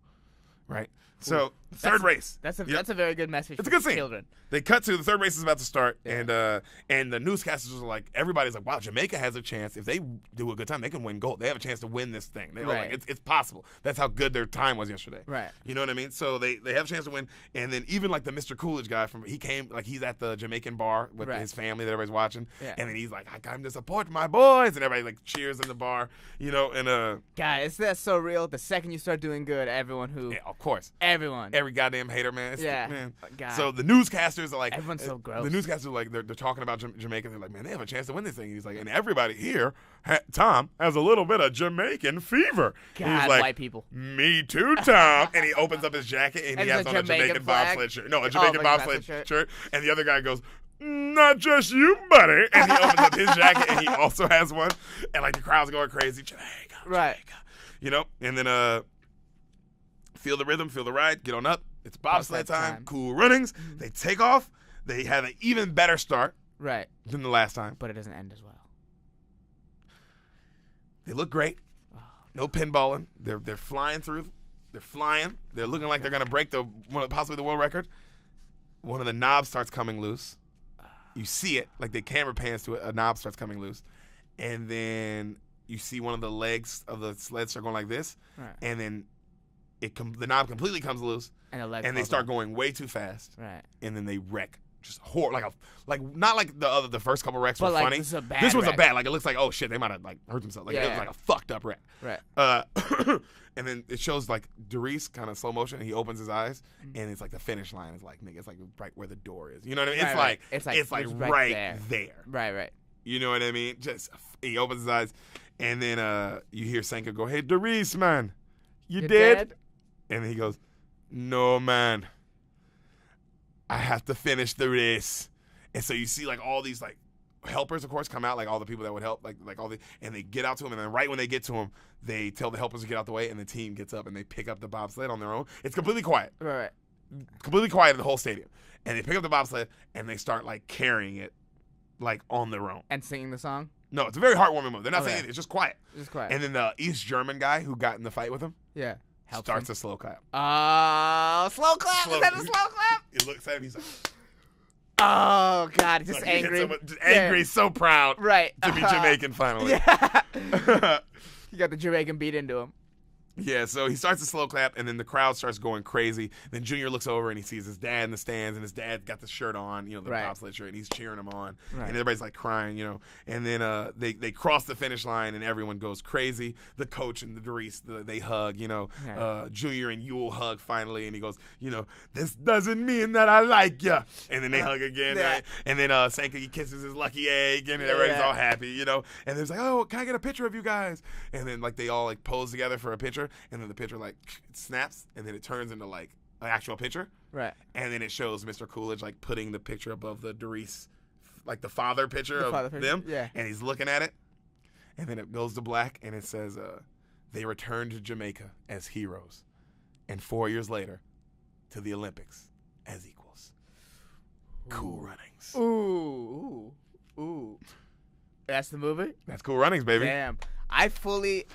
Right. So third race. That's a very good message. It's a good scene. Children. They cut to the third race is about to start, and the newscasters are like, everybody's like, wow, Jamaica has a chance. If they do a good time, they can win gold. They have a chance to win this thing. They're like, it's possible. That's how good their time was yesterday. Right. You know what I mean? So they have a chance to win, and then even like the Mr. Coolidge guy he's at the Jamaican bar with his family that everybody's watching, and then he's like, I came to support my boys, and everybody like cheers in the bar, you know, and guys, that's so real. The second you start doing good, everyone of course, every goddamn hater, man. Man. So the newscasters are like, everyone's so gross. The newscasters are like, they're talking about Jamaica. They're like, man, they have a chance to win this thing. And he's like, and everybody here, Tom, has a little bit of Jamaican fever. God, and he's like, white people. Me too, Tom. And he opens up his jacket and he has on a Jamaican bobsled shirt. No, a Jamaican bobsled shirt. And the other guy goes, not just you, buddy. And he opens up his jacket and he also has one. And like the crowd's going crazy. Jamaica. You know, and then feel the rhythm, feel the ride, get on up. It's bobsled time. Cool runnings. Mm-hmm. They take off. They have an even better start than the last time. But it doesn't end as well. They look great. No pinballing. They're flying through. They're flying. They're looking like they're going to break possibly the world record. One of the knobs starts coming loose. You see it. Like the camera pans to it. A knob starts coming loose. And then you see one of the legs of the sled start going like this. Right. And then the knob completely comes loose. And they start going way too fast. Right. And then they wreck. Just horrible, not like the first couple wrecks were funny. This was a bad. Like it looks like, oh shit, they might have like hurt themselves. Like it was like a fucked up wreck. Right. And then it shows like Deric kind of slow motion, and he opens his eyes, and it's like the finish line is like, nigga, it's like right where the door is. You know what I mean? It's like right there. Right. You know what I mean? Just he opens his eyes, and then you hear Sanka go, "Hey, Deric, man, you dead?" And he goes, "No, man. I have to finish the race." And so you see like all these like helpers, of course, come out, like all the people that would help, and they get out to him, and then right when they get to him, they tell the helpers to get out the way, and the team gets up and they pick up the bobsled on their own. It's completely quiet. Right. Completely quiet in the whole stadium. And they pick up the bobsled and they start like carrying it like on their own. And singing the song? No, it's a very heartwarming moment. They're not saying it, it's just quiet. Just quiet. And then the East German guy who got in the fight with him starts a slow clap. Slow clap? Is that a slow clap? He looks at him, he's like, oh, God, just angry. Just angry, so proud to be Jamaican finally. Yeah. He got the Jamaican beat into him. Yeah, so he starts a slow clap, and then the crowd starts going crazy. Then Junior looks over and he sees his dad in the stands, and his dad got the shirt on, the bobsled shirt, and he's cheering him on, and everybody's like crying, And then they cross the finish line, and everyone goes crazy. The coach and the Deric, they hug, Junior and Yule hug finally, and he goes, this doesn't mean that I like ya. And then they hug again, right? And then Sanka, he kisses his lucky egg, and everybody's all happy, And there's like, oh, can I get a picture of you guys? And then like they all like pose together for a picture. And then the picture like it snaps, and then it turns into like an actual picture. Right. And then it shows Mr. Coolidge like putting the picture above the Deric, like the father picture of them. Yeah. And he's looking at it. And then it goes to black, and it says, they returned to Jamaica as heroes, and 4 years later, to the Olympics as equals. Ooh. Cool Runnings. Ooh. That's the movie? That's Cool Runnings, baby. Damn. I fully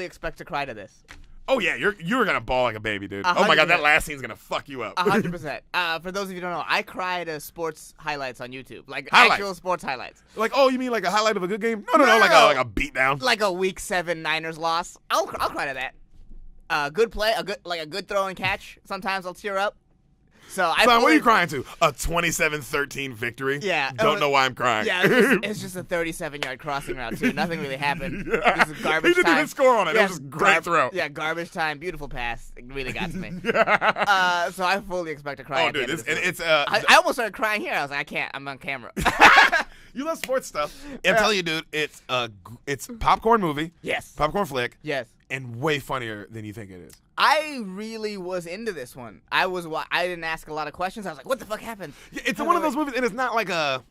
expect to cry to this. Oh yeah, you're gonna bawl like a baby, dude. 100%. Oh my god, that last scene's gonna fuck you up. 100%. For those of you who don't know, I cry to sports highlights on YouTube, actual sports highlights. Like, oh, you mean like a highlight of a good game? No, like a beatdown. Like a Week 7 Niners loss. I'll cry to that. Good play, a good throw and catch. Sometimes I'll tear up. So what are you crying to? A 27-13 victory? Yeah. Don't know why I'm crying. Yeah, it's just a 37-yard crossing route, too. Nothing really happened. Yeah. This is garbage time. He didn't even score on it. Yeah, it was just great throw. Yeah, garbage time. Beautiful pass. It really got to me. So I fully expect to cry. Oh, dude. I almost started crying here. I was like, I can't. I'm on camera. You love sports stuff. I'm telling you, dude, it's popcorn movie. Yes. Popcorn flick. Yes. And way funnier than you think it is. I really was into this one. I didn't ask a lot of questions. I was like, what the fuck happened? Yeah, it's one of those movies, and it's not like a...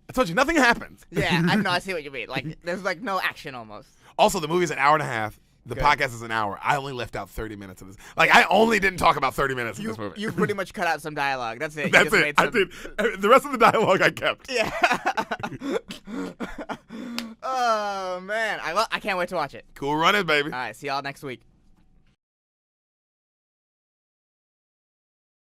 I told you, nothing happens. Yeah, I see what you mean. Like, there's like no action almost. Also, the movie's an hour and a half. The podcast is an hour. I only left out 30 minutes of this. Like, I only didn't talk about 30 minutes of this movie. You pretty much cut out some dialogue. That's it. That's it. I did. The rest of the dialogue I kept. Yeah. Oh, man. I can't wait to watch it. Cool Runnings, baby. All right. See y'all next week.